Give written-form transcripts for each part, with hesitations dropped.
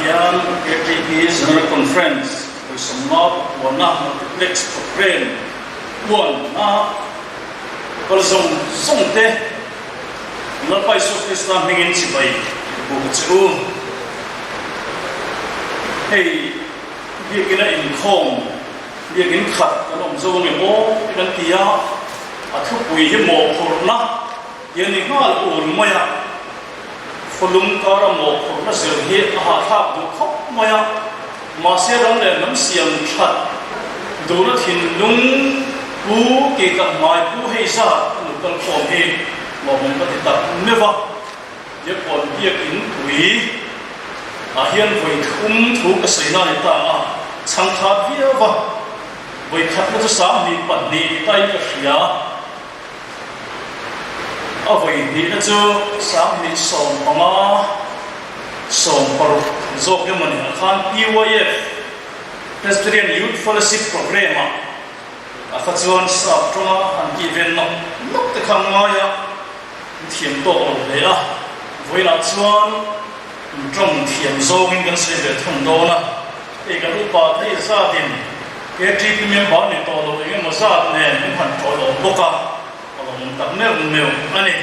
hian KTP General Conference Mizoram Synod Multiplex program na kalzong songte nalpai so Krista mingin sibai buku hey dia kena inkom dia kena kat kalau zong ni dan dia atau pui mawhphurhna dia ni ngal maya fulum kara mawhphurhna serhi thap du khop maya masih hranleh nam siamthat dona thinlung pu ke ka mai pu heisa lokal khom he mawhphurhna patita neva dia pon dia in pui hian voi thu ka seina ni ta changkha viawa voi khat na sa mi pat ni tai ka hria voi ni na chu sa mi som panga som par zo ke mani khan PYF Presbyterian Youth Fellowship Program kha chuan sa tonga an ki ven no nok te khang ya thiam to le voi la chuan trong thiam zo ngin kan se be thon do na e ka upa thei sa din KTP member ni to lo nge mo sa ne ni han to lo boka along tak ne meu ani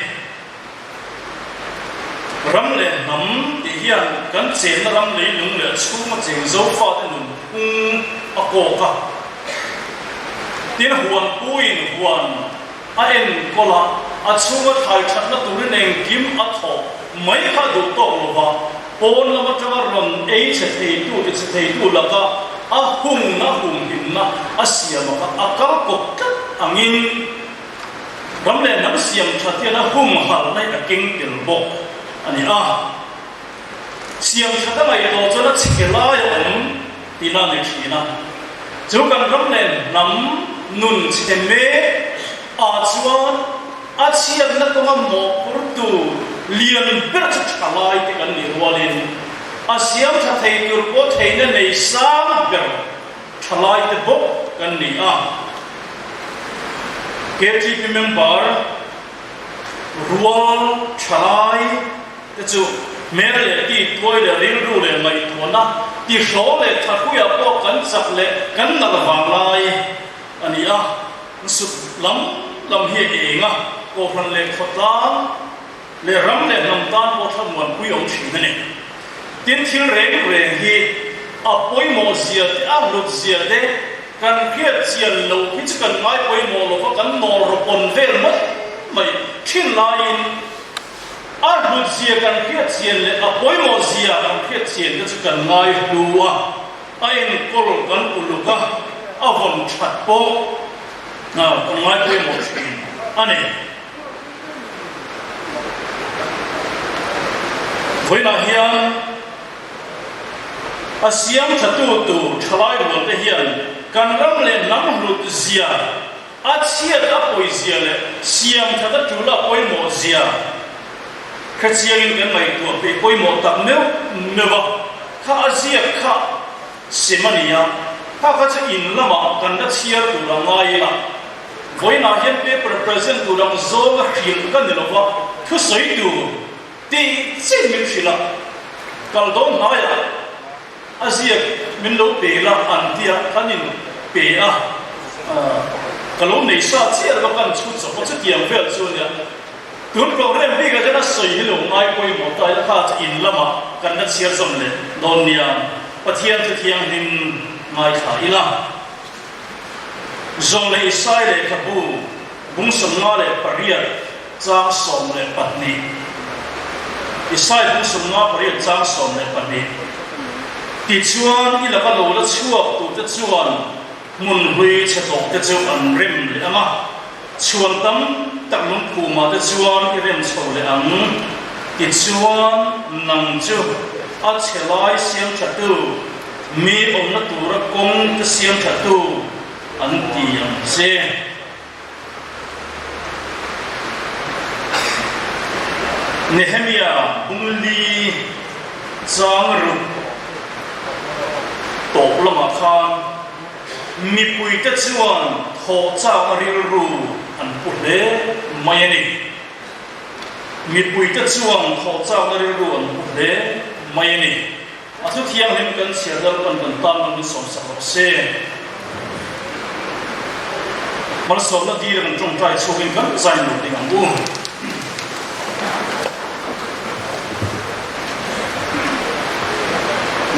hranleh nam ti hian kan chen ram le lung le chu ma cheng zo fa te nun a ko ka tin huan puin huan a en kola a chunga thai that na turin eng kim a tho mai kha du to lo ba pon la ma tanga ram ei che thei tu la ka a hum na a siam ka a ka ko ka angin hranleh nam siam thatia na hum hal nai a king til bo ani siam thata mai to chona chikela ya tina ni thina chu kan hranleh nam nun chiten me a chuan a chiam na to mawhphur tu lian ber chu thalai te kan ni rualin a siam tha thei tur ko theina nei sam ber thalai te bo kan ni KTP member rual thalai te chu merle ti toy le ril ru le mai thona ti hlo le thakuya po kan chak le kan na wang lai ani su lam hi enga kohhran le khotlang le hranleh nam tan po thamuan pui ong thina ne tin thil reng hi a poimo zia te a lut zia te kan khiat chian lo hi chu kan ngai poimo lo ko kan nor ro pon vel mai thin lain a lut zia kan khiat chian le a poimo zia kan khiat chian te chu kan ngai luwa a en kol kan uluka a von that po na kan ngai poimo thin ane voi na hian a siam thatu tu thalai ro te hian kan hranleh nam lut zia a chiat a poi zia le siam thata tu la poi mo zia kha chiang in kan mai tu pe poi mo tak mewa kha azia kha semania kha cha in lama kan da chiar tu la ngai la voi na hian pe present tu rang zo ma khil kan ni lo wa thusawi tu ti chen min phila kal don haya azia min lo pe la an tia kanin pe kalom nei sa chiar ba kan chu zo chu tiang vel chu nia tun program bi ga jana soi hi lo ngai poi mo ta la kha in lama kan na chiar zom le don nia pathian tu thiang hin mai kha ila zong le isai le khabu bung somna le paria chang som le patni isai bung somna paria chang som le patni ti chuan i la ka lo la chuak tu te chuan mun hui che tok te chu an rem le ama chuan tam tak lung khu ma te chuan i rem chho le ang ti chuan nang chu a chelai siam thatu mi om na tura kong te siam thatu an ti yang se Nehemia bungli chang ru tok lama khan mi pui te chuan tho chang ril ru an pu le mai ani mi pui te chuan tho chang ril ru an pu le mai ani a thu thiang hem kan sia dal kan tam kan som sa se mal som na dir kan trong trai chuin kan zai nu ding ang bu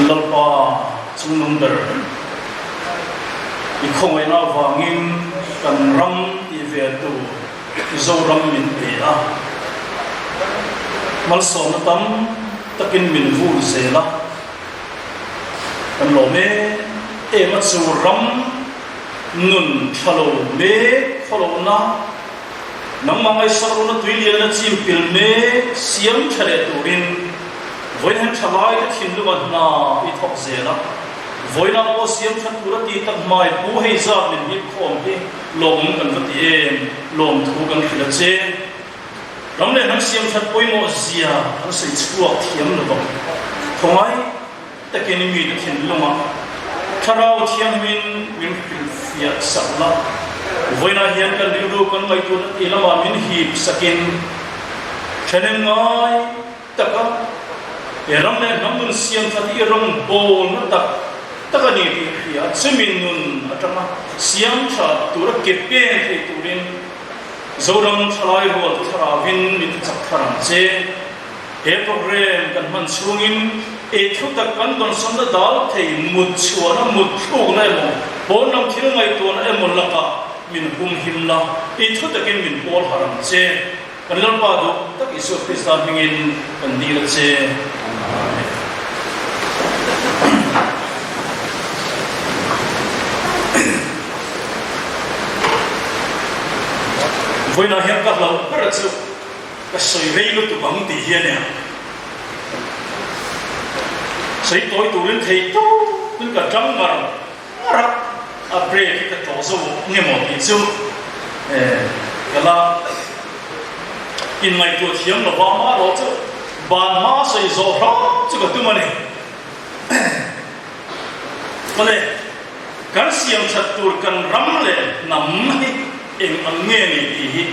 lalpa chung nung der i khong ai na wangin kan ram i ve tu Mizoram min pe a mal som na tam takin min vul zela kan lo me e ma chu ram nun thalo me kholo na nang mangai saru na tuilian na chim pil me siam thale turin voin thalai ka thin lu na i thok zela voina o siam that pura ti tak mai pu hei za min hi khom hi lom kan vati em lom thu kan khila che ram le han siam that poi mo zia han sei chuak thiam lo bang thongai takin mi ta thin lu ma tharau thiam min fia sakla voina hian kan riu kan mai tu ilama min hi sakin chanen ngai taka ram le namun siam that i rong bol na tak takani ya chemin nun atama siam tha tura kepe he turin zoram thalai rol tharavin mit chakharam che e program kan man chungin e thuta kan don sonda dal thei mut chuana mut thuk na mo bonam thil ngai ton e mon laka min hum himla e thuta ken min pol haram che kan lal pa do tak isu krista bingin kan dil che voina hian ka hlau per chu ka soi rei lu tu bang ti hian ya sei toi tu len thei to kun ka tram mar ra a break ka to zo nge mo ti chu kala in mai tu thiam lo ba ma ro chu ban ma sei zo ra chu ka tu ma ne male kan siam chat tur kan ram le nam hi in ang nghe ni ti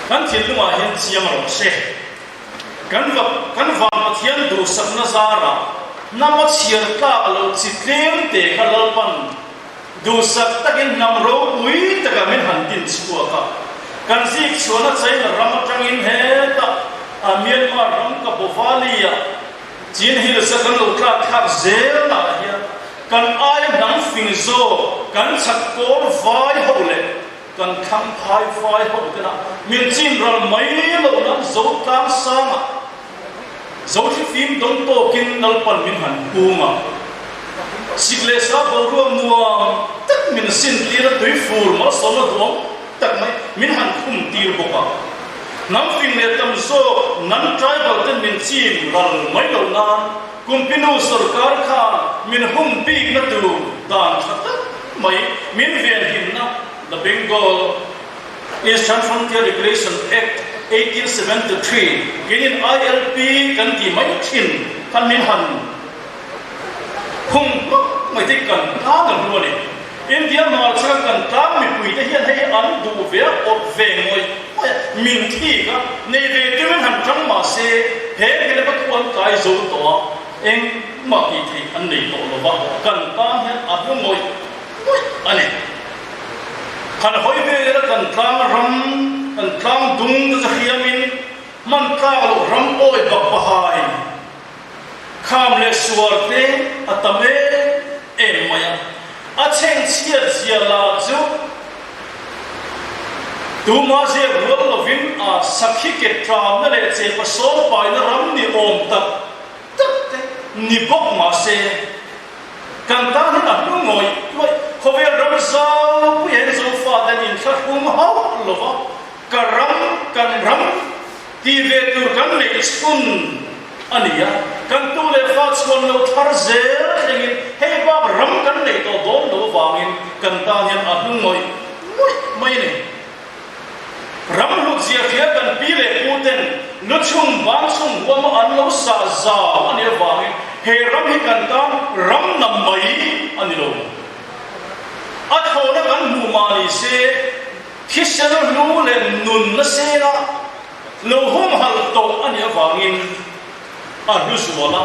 kan thil luma hian chiam ro se kan va thian du sak na zara nama chiar ka alo chi tlem te khalal pan du sak takin nam ro ui taka min han tin chua ka kan zik chuana chain ram tangin he ta amian ma ram ka bovalia chin hil sakan lo ka khak zel na hian kan ai nang fing zo kan chak kor vai hole kan khang phai phai ho kana min chin ral mai lo na zo kam sama zo thi phim dong to kin nal pan min han kuma sikle sa bo ro nuam tak min sin tira tui fur ma so na dom tak mai min han khum tir boka nam phim le tam zo nan tribal ten min chin ral mai lo na kumpinu sarkar kha min hum pi na tu dan thata mai min ven hin na the Bengal Eastern Frontier Regulation Act 1873 in ILP kan ti mai thin kan min han hung mai te kan ta kan lo ni India mal cha kan ta mi pui te hian hei an du ve ot ve ngoi min thi ka nei ve te men han tang ma se he ke le ba kuan kai zo to eng ma ti thi an nei to lo ba kan ta hian a bu ngoi ane kan hoi ve la kan tlang ram kan tlang dung za khiamin man ka lo ram oi ba bahai kham le suarte atame em maya a cheng chia chia la chu tu ma je ro lo vin a sakhi ke tram na le che pa so pai na ram ni om tak tak ni bok ma se kan ta ni na nu ngoi khovel ram zau pu hen zo fa dan in kha hum ha lo va kan ram ti ve tu kan le skun ania kan tu le fa skon lo thar ze ngin he ba ram kan le to don do wangin kan ta hian a nu ngoi mai ne ram lu zia khia kan pi le puten lu chung bang chung wa ma an lo sa za ania wangin he ram hi kan ta ram nam mai ani lo a thona kan nu mani se khisana lu le nun na se na lo hum hal to ania wangin a lu suwala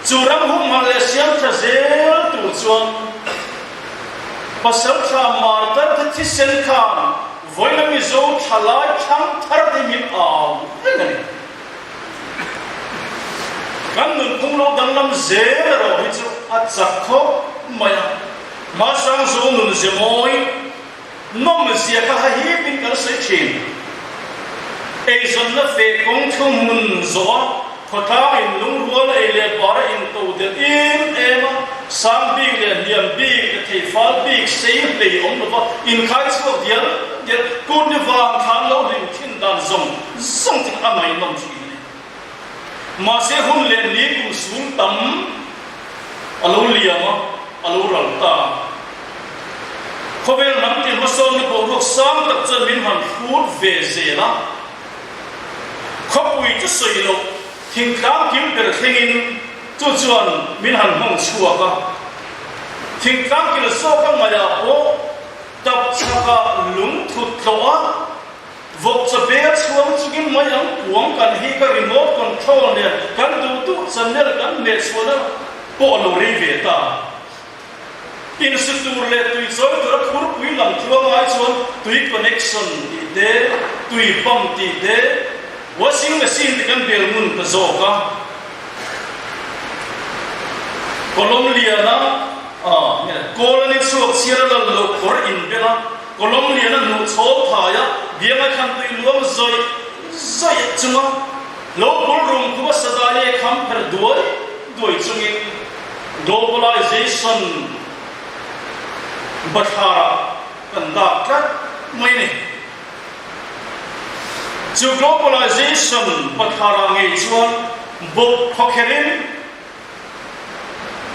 churam hum hal le siamthat zel tu chuan pasal tha martar the thi sen khan voina mi zo thalai thang thar de mi aw ngani kan nun khung lo dang lam zel ro hi chu a chak kho maya ma sang zo nun zemoi nom zia ka hi bin kal sai chin ei zon na fe kong thu mun zo khotha in lung rual ei le para in to de in ema sang big le niam big the thei fal big sei le om lo in khai chu dia de kun de wang khan lo lim thin dan zong zong tin amai nom chi ma se hun le ni kum sung tam alo liama alo ral ta khovel nam tin hosom ni ko rok sam tak chen min han phut ve zela khopui chu soi lo thing tlang kim per thengin chu chuan min han hong chua ka thing tlang kil so ka maya o tap chaka lung thut loa vok cha be chuang chugin mayang puang kan hi ka remote control ne kan du tu channel kan me chona po lo ri ve ta in situr le tui choi tur khur pui lam thuang ai chuan tui connection ti de tui pam ti de washing machine kan bel mun ta zo ka Colombia na colony chuak sierra lo kor in bela Colombia na nu cho phaya bianga khan tui luam zoi zoi chunga lo bol room ku sadale kham per doi chungin globalization bathara kanda ka maine chu globalization bathara nge chuan bok phokherin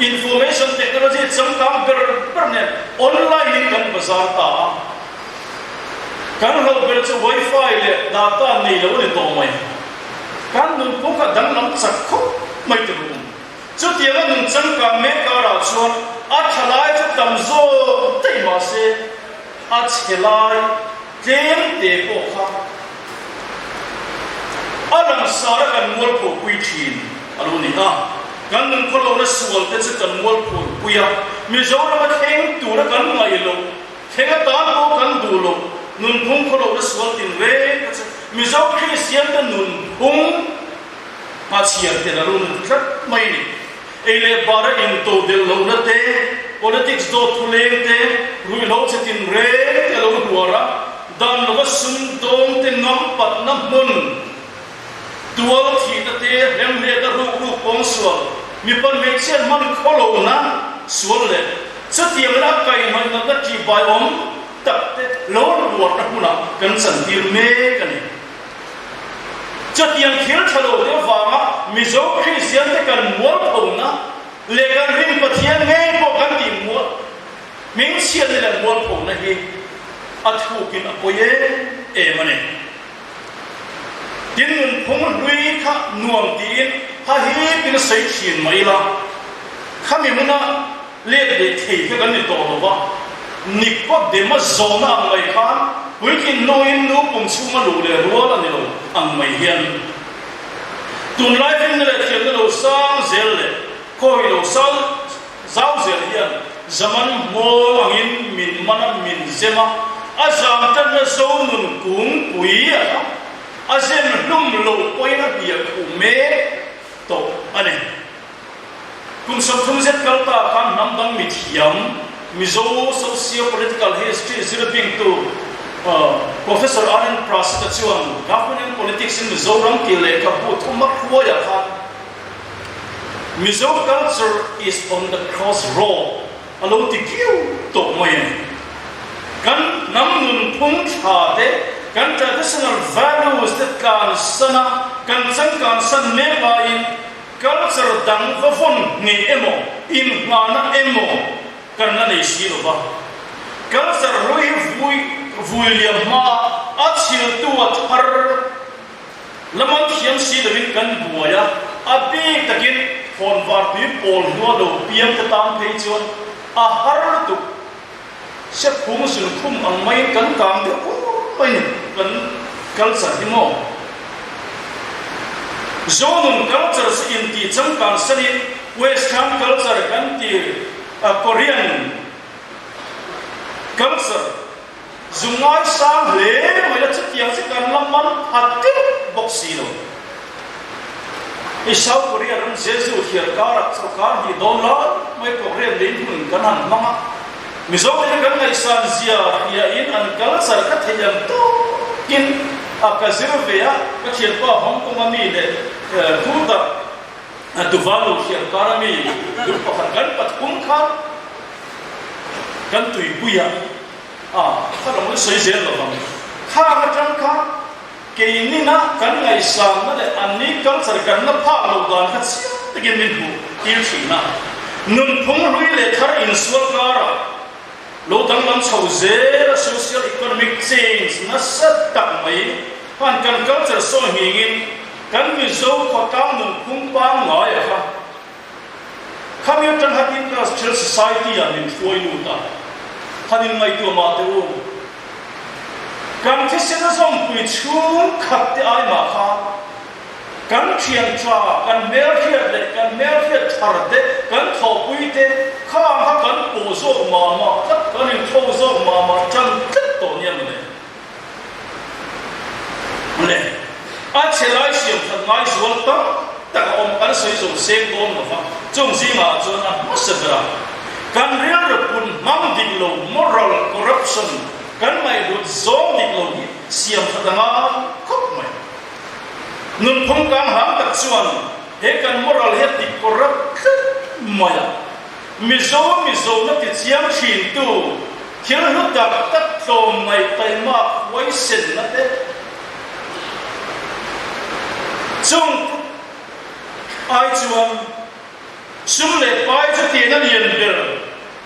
information technology changkang berne online in kan bazar ta kan ho ber chu wifi le data nei lo le to mai kan nun ko ka dang lam chak kho mai tu chu tiang nun changkang me ka ra chuan a thalai chu tam zo tai ma se a chelai jem te ko kha alam sara kan mol ko pui thin aluni ha kan nun ko lo na sual te chu kan mol ko puya Mizoram theng tu ra kan ngai lo thenga ta ko kan du lo nun phung ko lo na sual tin re Mizoram Christian ta nun phung ma chiar te la run khat mai ni ele bara in to del lo na te politics do thuleng te rui lo chatin re te lo duara dan lo sum dom te ngam pat na mun dual thi ta te hem le ta ru pong sual mi pan me chen man kholo na sual le chatiang na kai man na ti bai om tak te lo duar na huna kan san tir me kani chatiang khil thalo de wanga mizo Christian te kan mol na le kan rim pathian nge ko kan ti mol ming chen le mol na hi athu kin apoye e mane tin nun phung lui kha nuam tin ha hi bin sai chin mai la khami muna le de thei ka kan ni to lo ba nik ko de ma zona mai khan wikin noin nu pum chu ma lu le rual ani lo ang mai hian tun lai fin le thiam lo sang zel le koi lo sang zau zel hian zaman mo angin min mana min zema azam tan na zo nun kung pui a azem lum lo poina bia ku me to ane kum sam thum zet kal ta khan nam dang mi thiam mizo socio political history zirping to Professor Alan Prasita chuan government politics in Mizoram ki le ka pu thumak huaya khan Mizo culture is on the crossroad alo ti kiu to mai kan nam nun phung tha de kan traditional values that kan sana kan sang kan san me bai culture dang va fon ni emo in ngana emo kan na nei si lo ba culture roi William ma achil tu athar lamang khiam si lawin kan buaya abi takin phone var pi pol no do piam ta tam thei chon a har tu se phum sun khum ang mai kan kam de ko mai kan culture hi mo zonun culture in ti chang kan sani Western culture kan ti Korean culture zungai sang le mai la chutiang se kan lamman hatin boxi lo i South Korea ram Jesu hiar kara sarkar hi dollar mai program din hun kan han manga Mizoram kan ngai san zia ya in an culture ka theyam to kin akazirveya ka khian pa Hong Kong ami le thuda Tuvalu hiar kara mi du pakhan pat kum khan kan tui puya ta dong soi zen lo bang kha ma tang kha ke ni na kan ngai sam na le ani culture kan na pha lo dan kha sia te gen min hu til chi na nun phung rui le thar in sual kara lo dang lam chau ze social economic change na sat tak mai han kan culture so hingin kan mi zo kho kam nun phung pa ngai ha community hat industrial society min foi nu ta hanin mai tu ma te u kan thi sena som pui chung khat te ai ma kha kan thian cha kan mer hiat le kan mer hiat thar te kan tho pui te kha ha kan po zo ma tat kan in tho zo ma chan tat to niam le a chelai siam that ngai zual ta ta om kan soi zo seng dom ma fa chung ji ma chon a masabra kan real repun mang dik lo moral corruption kan mai dut zom dik lo siam khatanga khop mai nun phung kang ham tak chuan he kan moral he dik corrupt maya mizo na ti chiam thin tu thil hu tak tak tlom mai tai ma wai sen na te chung ai chuan sum le pai chu ti na lian ber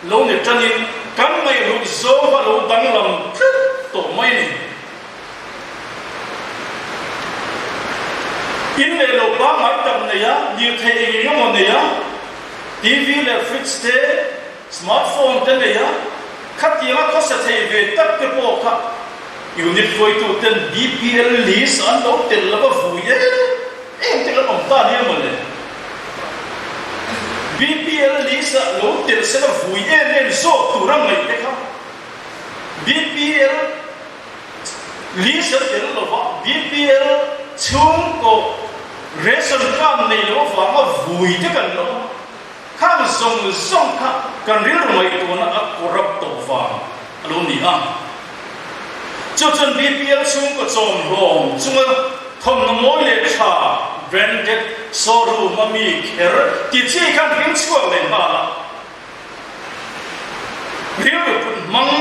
lo ne tanin kan mai ru zo ba lo dang lam to mai ni in le lo ba mai tam ne ya ni thei ngi mo ne ya TV le fridge te smartphone te ne ya khat ya ko sa thei ve tak te po kha unit foi tu ten BPL list an lo tel la ba fu ye te la om ta ni mo le BPL lisa lo tel se la vui en so tu ram mai te kha BPL lisa tel lo va BPL chung ko ration card nei lo va ma vui te kan lo kha song kha kan ril mai tu na a corrupt to va alo ni a cho chen BPL chung ko chom rom chung thom na moi le tha branded showroom mami kher ti chi kan ping chuak le ma la riu pun mang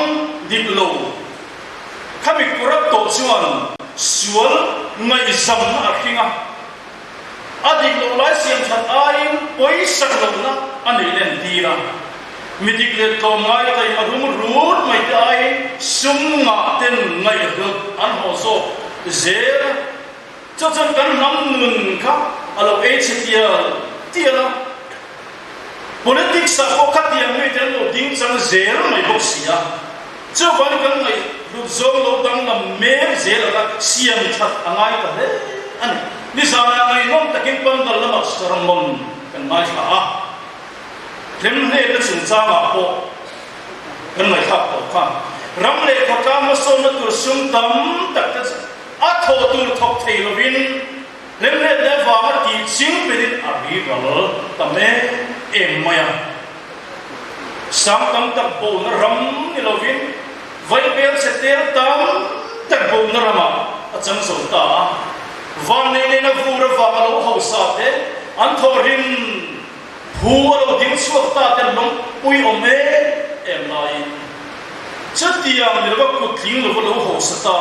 dik lo khami kurap to chuan sual ngai zam na khinga adik lo lai siam that ai poi sak lo na ani len tira midik le to ngai tai arum rut mai tai sum nga ten ngai ro an ho so zer cho chân kan nam nun kha alo tia la politics sa ko khat yang mai ten lo ding chang zer mai bok sia cho ban kan mai lu zo lo dang na me zer la siam that angai ta le an ni sa na ngai nom takin pon dal la sarang mon kan mai kha a lem le ta chung cha ma po kan mai kha to kha ram le kha ka ma so na tur sum tam tak ta a tho tur thok thei lo win lem le da wa ma ti ching bin a ri gal ta me em maya sam tam tak bo na ram ni lo win vai bel se ter tam tak bo na rama a chang so ta wa ne na vu ra wa lo ho sa te an tho rin hu lo ding suak ta te long pui o me em lai chat tiang ni lo ku thing lo ho sa ta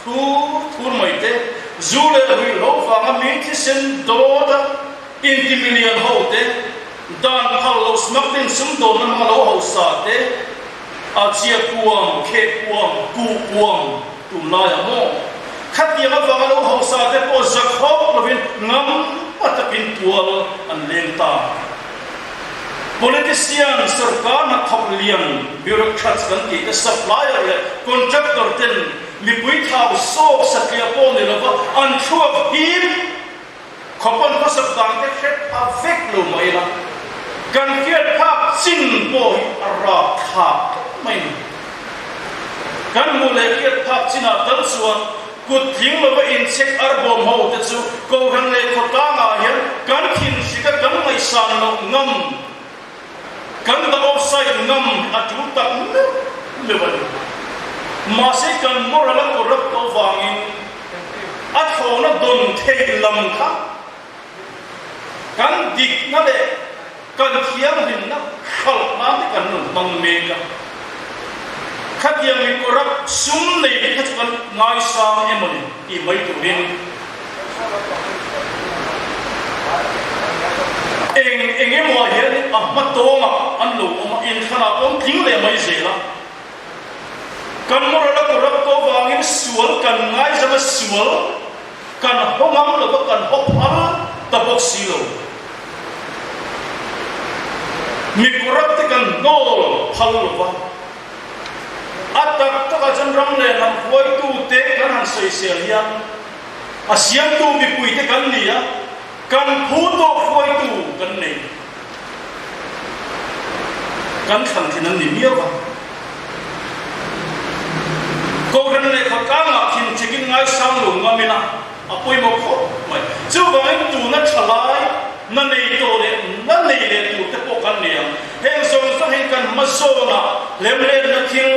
thu mai te zule ri lo fa ma mi ti sen do da intimilian ho te dan khal lo smak tin sum do na ma lo ho sa te a chia kuam khe kuam ku kuam tu la ya mo khat ya ma va lo ho sa te po zak ho lo vin ngam atakin tual an leng ta politician sarkar na thok liam bureaucrats kan ti the supplier le contractor ten mi pui thau so sakya po ne lo an thuak him khopon ko sab dang te khet a vek lo mai la kan kiat phak chin boy ara kha mai kan mu le kiat phak china tal chuan kut thing lo in check arbom ho te chu ko han le ko ta nga hian kan thin si ka kan mai san lo ngam kan da offside ngam atu tak le ba ma se kan mor la ko rap to wangin at ho na don the lam kha kan dik na le kan thiam hin na khal na te kan nu mang me ka khát yang mi ko rap sum nei di khát kan ngai sang emoni I mai tu rin eng emo hian a ma to ma an lo ma in khana pom thing le mai zela kan mor la ko rap to wangin sual kan ngai zama sual kan homam lo kan hop al ta bok silo mi ko rap te kan dol phal lo ba atak taka jan ram le nam khoi tu te kan han sei sel hian a siam tu mi pui te kan ni a kan phu to khoi tu kan nei kan khan thin an ni mia ba ko kan le kha ka nga thin chikin ngai sang lu ngamina a poi mo kho mai chu ba ngai tu na thalai na nei to le na nei le tu te po kan ni a heng song so heng kan ma so na lem le na thil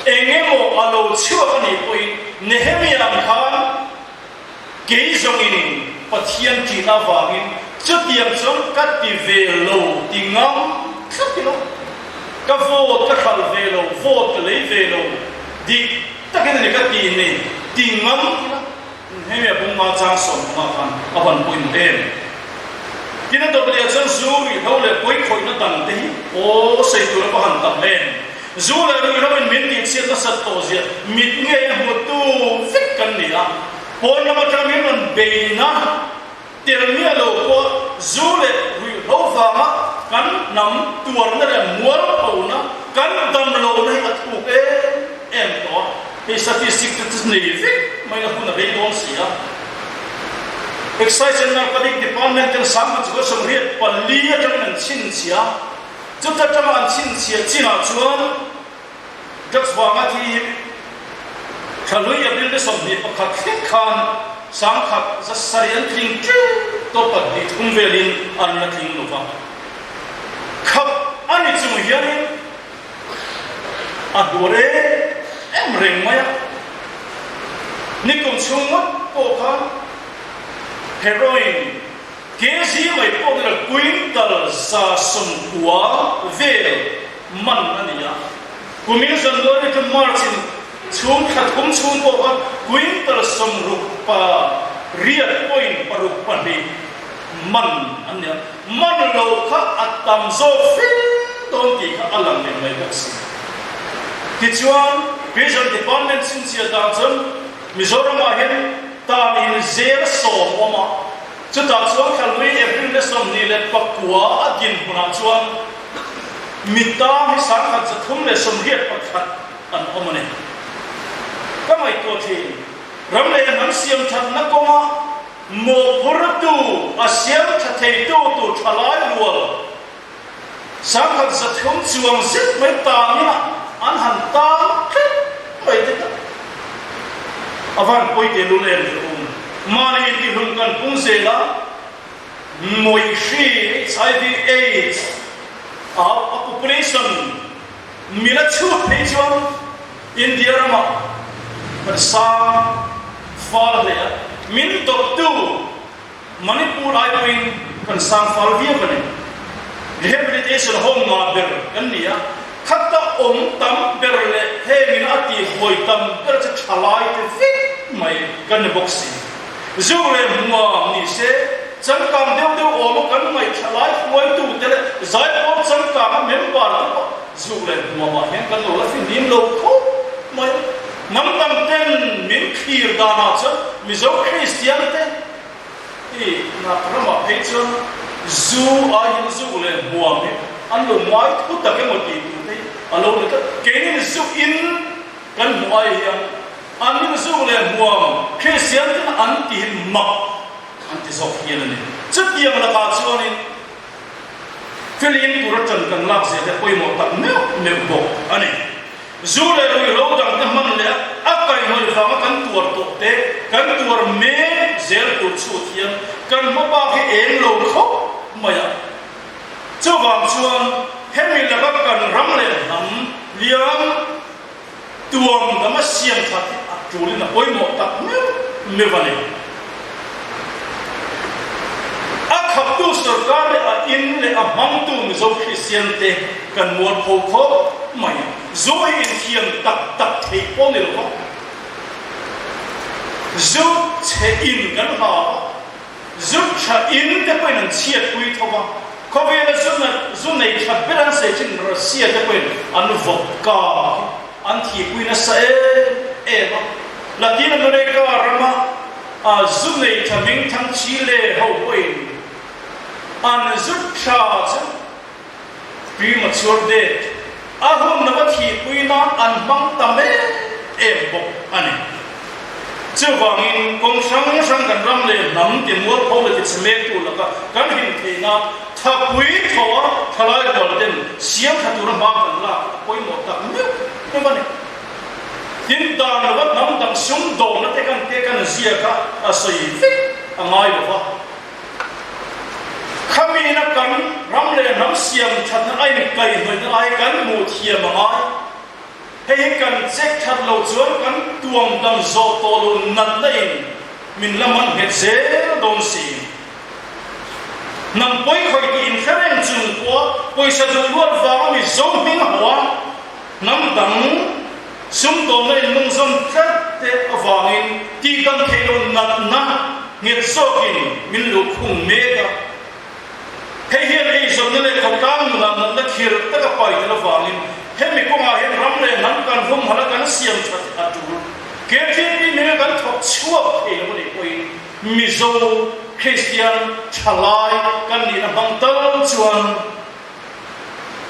engemo alo chua ni poi Nehemia khan ke zongin pathian ti na wangin chutiam chon kat ti ve lo tingam khapilo ka vo ta khal ve lo vo ta le ve lo di ta ke ne ka ti ni tingam Nehemia bung ma cha som ma khan aban poi dem kina to bia chan zuri ho le poi khoi na dang te o sei tu la han ta len zula ri ro in min ti sia ta sat to zia mit nge ho tu fik kan ni a pon na ma tra min man be na ter mi lo ko zule ri ho fa ma kan nam tuar na le muar ho na kan dam lo na at ku em to he statistic tu ni fik mai na hun be don sia exercise na ka dik department ten sam ko som ri pali atang nan chin sia chu ta tama an chin sia china chuan dak swanga thi khalui ya bil de som ni pakhat khek khan sang khat za sarian thing to pa di thum velin an na thing no va khap ani chu hianin adore em reng maya nikum chungmat ko khan heroin kesi mai podra quintal sa som kwa vel man ania kumin san do ni kan marchin chung khat kum chung ko quintal som rupa riat point paruk pandi man ania man lo kha atam zo fil ton ki kha alam ne mai taksi kichuan vision department sin sia da chon Mizoram ahen ta in zer som oma chu ta chuan khalwi april le som ni le pakwa agin huna chuan mita hi sang khat chathum le som hiat pakhat an omane kamai to thi ram le nan siam that na koma mawhphurhna a siam tha thei tu thalai lual sang khat chathum chuang zit mai ta ni an han ta mai te avan poi te lu le mani ti hun kan pung se la moi shi HIV AIDS a population mila chu pe chuan India rama par sa fal le min top tu Manipur ai pin kan sang fal via bane rehabilitation home na ber kan nia khatta om tam ber le he min ati hoi tam ber cha thalai te fit mai kan boxing zule mua ni se chang kam deu deu om kan mai thalai hoi tu te le zai om chang kam member tu zule mua ma hen kan lo la fin nim lo ko mai nam tam ten min khir da na cha mizo christian te e na prama pechon zu ai zule mua me an lo mai tu ta ke mo ti te alo le ka ke ni zu in kan moi hiam an ni zu le mua christian ten anti ma anti sofian ni chutiam la ka chuan in Philin Puratan can love the Poimo, but no go, Annie. Zule road on the Manle, Akai no Famakan to our tote, can to our main Zel to Sutia, can Mobaki en loco, Maya. Chuan Chuan, Henry Labakan Ramle, Liam, Tuam, the siamthat, Julina Poimo, but no, Kaptu sarkar in le amangtu mizo Christiante kan muat poko mai zo in thiam tak thei pon le ko zo che in kan ha zo cha in te pen an chiat pui thoba ko ve la zo nei khat peran se chin Russia te pen an vodka an thi pui na sa e ba Latin America rama zo nei thaming thang Chile ho pui an zut charge premature death ahum nabati puina an bang tame ebo ani chuwangin kong sang kan ramle nam te muat phole ti smek tu laka kan hin theina thapui thawa thalai golden siam khatur ma kan la koi mo tak ne bani tin da na wat nam dang sum do na te kan zia ka asoi fik angai ba kami nak kan ramle nam siam that na ai kai noi na ai kan mu thia mangai hei kan check that lo chuan kan tuam dang zo to lo nat dai min laman het se don si nam poi khoi ki in kharen chung ko poi sa du luat wa mi zo ming hawa nam dang sum to nei lung zon that te awangin ti kan thelo nat na nget sokin min lu khung mega hei hian ei zon le ko kang na na khir ta ka pai te lawangin he mi ko ma he ramle nam kan hum hala kan siam that atu KTP ne kan thok chuak e lo ni koi mizo Christian chalai kan ni na bang tal chuan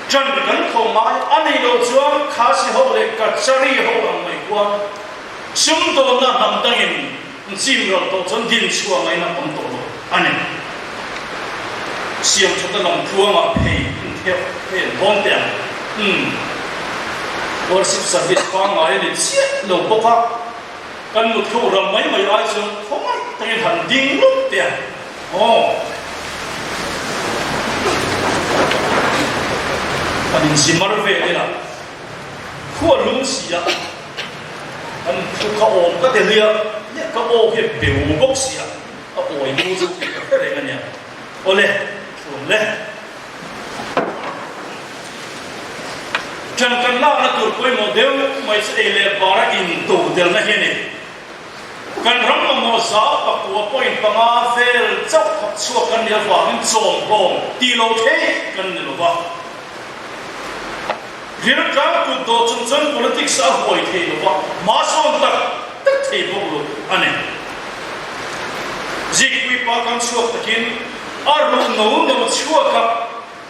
chan kan kho mai ani lo chuan kha si ho le ka chari ho ang mai kwa sum to na nam tangin sim ro to chon din chuang ai na pom to ani siam chata long phuang a phei theo he bon tian worship service pa ngai ni chiat lo boka kan mu thu ram mai ai chu khomai tang han ding lu tian anin simar ve ela khu lung sia an khu ka om ka te lia ne ka o he beu bok sia a oi mu chu ke re ngania ole le chan kan la na tur koi model mai se ele bara in to del na hene kan ram mo sa pa ko point pa ma fel chok khot chu kan ya wa min chom bom ti lo the kan ni lo ba rir ka ku do chun politics a hoi the lo ba ma som tak the bo lo ane zikwi pa kan chu takin Arlo no chuaka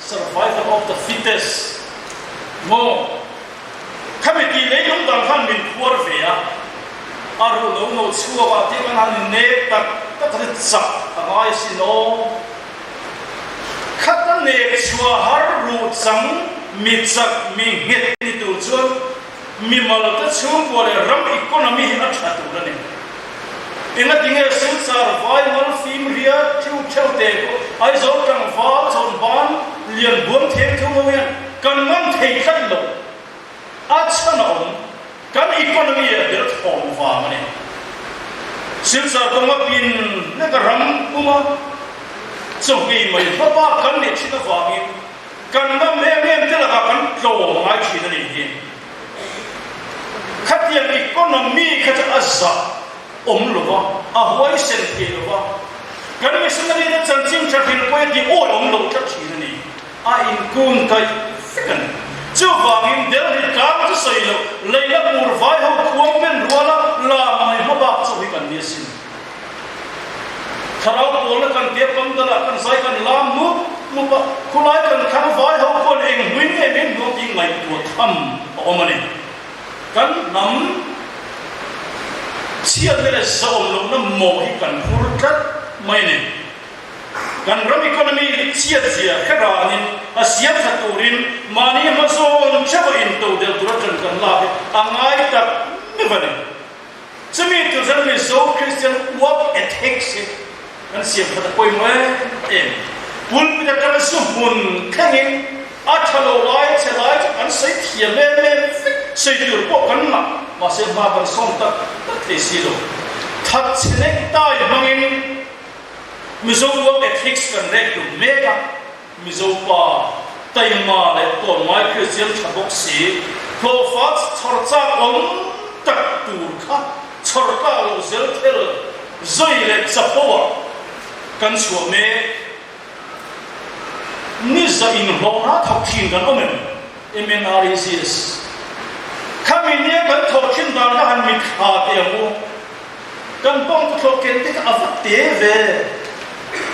survival of the fittest. Mo committee le yong dang han min khwar ve a arlo no chuaka te kan han ne tak ta cha angai si no khata ne chua har ru chang mi chak mi het ni tu chuan mi mal ta chung ko le ram economy a tha tu la ni inga tinge sensar vai mal film ria thu theu te ko ai zo tang va chon ban lian buam them thu mo ya kan man thei khat lo a chan om kan economy a der thom va mane sensar ko ma pin na ka ram kuma so gi mai ba ba kan ni chi ta va mi kan na me te la ka kan tlo mai chi na ni hi khat ya economy khat azza lo ba a hoi sen ke lo ba kan mi sang ni na chan chim cha hin ko di o lo cha chi ni a in kun kai kan chu wang in del ni ka chu sai lo le la mur vai ho kuang men ruala la mai ma ba chu hi kan ni sin tharau ko la kan te pam da kan sai kan la mu ba khulai kan khang vai ho ko eng huin e men no ding mai tu tham o mane kan nam siat le saom lo na mo hi kan hur kat mai ne kan ram economy siat sia khara nin siamthat turin mani mazon chava in to del turan kan la angai tak mevani chami tu zan mi so Christian work ethics kan siamthat koi mai em pun pi ta sumun khangin athalo lai chelai an sei thiam le sei tur po kan ma se ma ban song tak te si lo that chnek tai mangin Mizoram work ethics kan rek tu mega Mizopa taima le to mai Christian thabok si ko fat chorcha om tak tur kha chorka lo zel thel zoi le chapowa kan chu me ni za in ho na thak thin kan omen MNRECS kami ni kan thok thin dan ka han mi kha te mo kan pong thok ken te ka avat te ve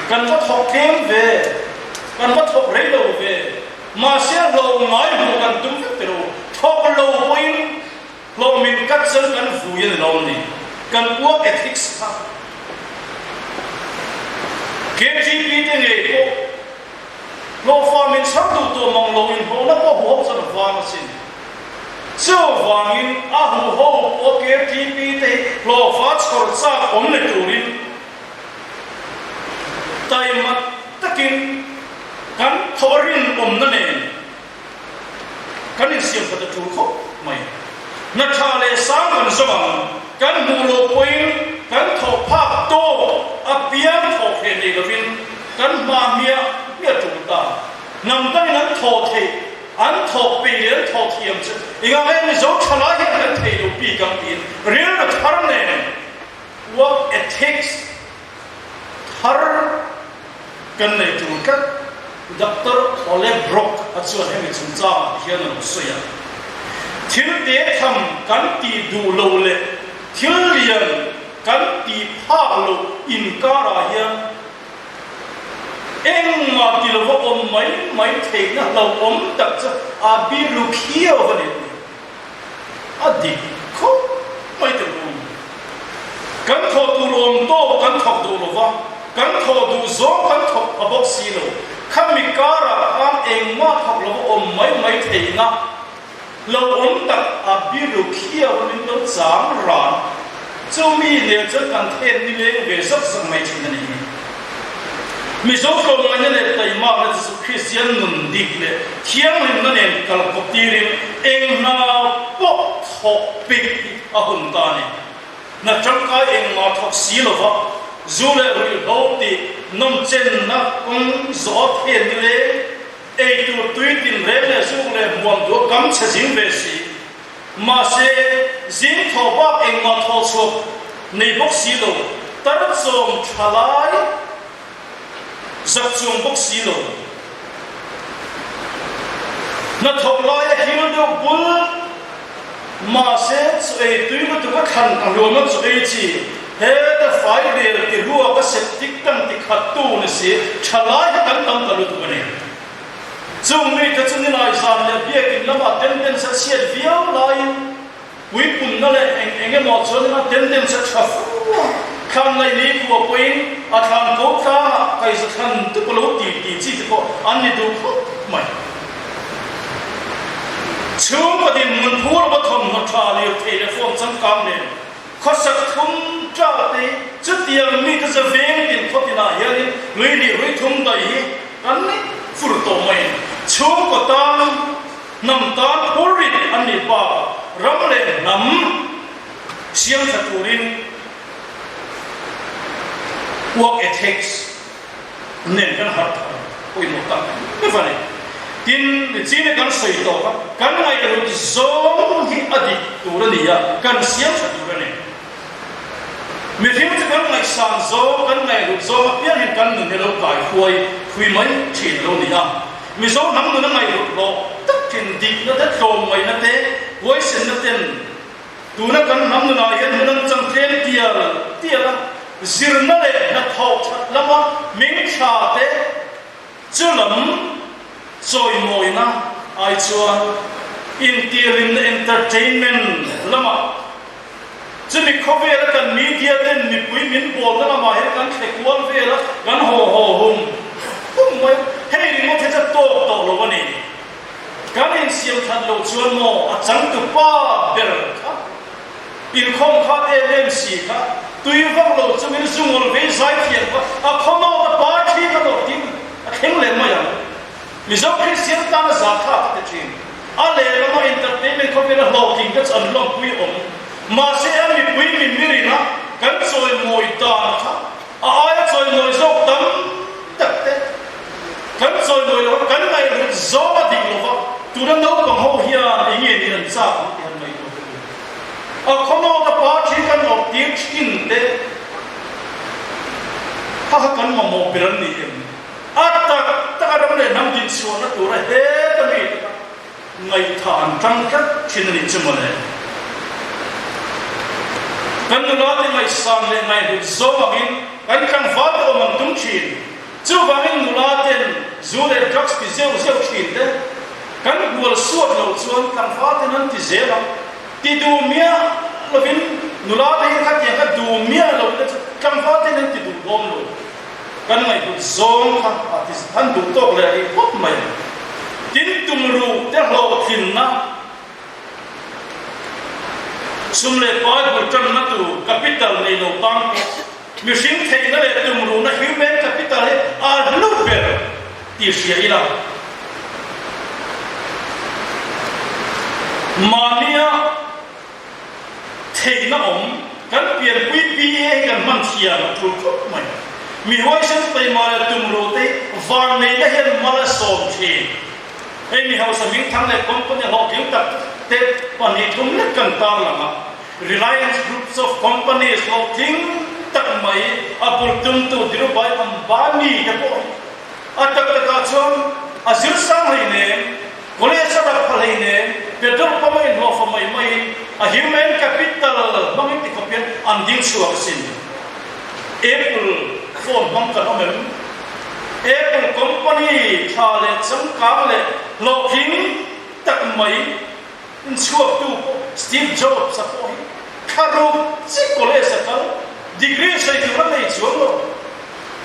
kan wat thok tem ve kan wat thok rei lo ve ma se lo mai lo kan tum te ro thok lo poin lo min kat sel kan fu yen lo ni kan work ethics ha KTP te nge ko lo fa min sak tu to mong lo in ho na ko ho sa va ma sin so wangin a hu ho o KTP te lo fa chor sa om le turin taima takin kan thorin na ne kan siam pata tu kho mai na thale sang kan zomang kan mulo poin kan tho phak to apiam tho khe ne lovin kan ma mia tu ta nam kan nan tho the an tho pe le tho thiam che inga me ni zo thala he kan thei lo pi kam tin real na thar ne work ethics thar kan nei tu ka Dr. Ole Brock achuan hemi chungcha hian an soya thil te tham kan ti du lo le thil lian kan ti pha lo in kara hian eng ma ti lo om mai thei na lo om tak cha a bi lu khio bani adi kho mai te lu kan tho tu rom to kan thok du lo wa kan tho du zo kan thok abok si lo khami kara kan eng ma thok lo om mai thei na lo om tak a bi lu khio bani lo chang ran chu mi le cha kan then ni le ve sak sang mai chin ni Mizoram ngane le taima le su Christian nun dik le thiang lim na ne kal koptirin eng na po thok pik a hun ta ni na changka eng ma thok si lo wa zu le ri ho ti nom chen na kong zo phen ni le e tu tui tin re le su le muam do kam cha jing ve si ma se jing tho ba eng ma tho chu nei bok si lo tar chom thalai giặc chuông bốc xí lo na thọc lai hiu do bul ma se chei tui lu tu ka khan a lo ma chei chi he the fire de ti ruwa ka septic tam ti khat tu ne se thalai kan tam ta lu tu ne chung mi ta chung ni lai san le biak in lama ten sa siat viau lai wi pun na le enge mo chon na ten sa thafu khang lai ni ko poin a thang ko kha kai sa than tu ko lo ti chi ko an ni du kho mai chu ma din mun phur ba thom ma tha le telephone chang kam ne kho sak thum cha te chu tiang mi ka sa veng din kho ti na ya ni lui ni rui thum dai kan ni fur to mai chu ko ta nam ta phorit an ni pa ram le nam siam tha turin work ethics nên kan hat oi mo ta me vale tin chi ne kan soi to kan ngai ro zo hi adi tu ra ni ya kan siam sa tu ra ne me thim te kan ngai san zo kan ngai ro zo pian hin kan ne lo kai khui mai thi lo ni ya mi zo nam no ngai ro lo tak kin dik na ta tom mai na te woi sen na ten tu na kan nam no na yan nam chang ten tia la zirna le na thau that lama ming kha te chulam choi moi na ai chuan in entertainment lama chumi khobe la kan media ten mi pui min bol na ma he kan thekwal ve la kan ho hum mai hei ri mo the cha to lo bani kan in siam that lo chuan mo a chang tu pa ber kha in khom kha em si kha tui vak lo chumin zungol ve zai thian ba a khomo ta pa thi ka lo tin a kheng le ma ya mi zo christian ta na za kha ta chin a le lo ma entertainment ko ve lo king ka chan lo pui om ma se a mi pui mi mi ri na kan choi moi ta kha a ai choi moi zo tam tak te kan choi moi lo kan ngai ru zo ma ding lo ba tu na no bang ho hia i nge ni an sa ti han mai a khomo ta pa thi kan lo ti chin te ha kan ma mo piran ni em a ta ka dam le nam din suan na tu ra he ta mi ngai than tang ka chin ni chuma le kan no la mai sang le mai hu zo ma min kan va to man tum chin chu ba min nu la ten zu le drugs pi zeu chin te kan bual suat lo chuan kan va ten an ti zela ti du mia lovin nu la te kha ti ka du mia lo te kan va ten an ti du bom lo kan mai hu zong kha ati han du tok le ai pop mai tin tum ru te lo thin na sum le pa bu tan na tu capital nei lo tang mi sim thei na le tum ru na human capital he a lu ber ti sia ila mania thei na om kan pian pui pi e kan man thia tu ko mai mi hoi san pai ma tum ru te van nei na hen mala som thi ei mi hausa ming thang le company ho kiu tak te pani thum le kan tar lama reliance groups of companies ho thing tak mai apur tum tu diru bai am bani ka po atak ka chon azir sang hai ne college sa phai ne petrol pa mai ho fa mai a human capital mangi ti kopian am ding suak sin apple phone bang ka amem apple company thale chang ka le lo thing tak mai in suak tu Steve Jobs sa po kharu chi college sa ka degree sai tu ra nei chuang lo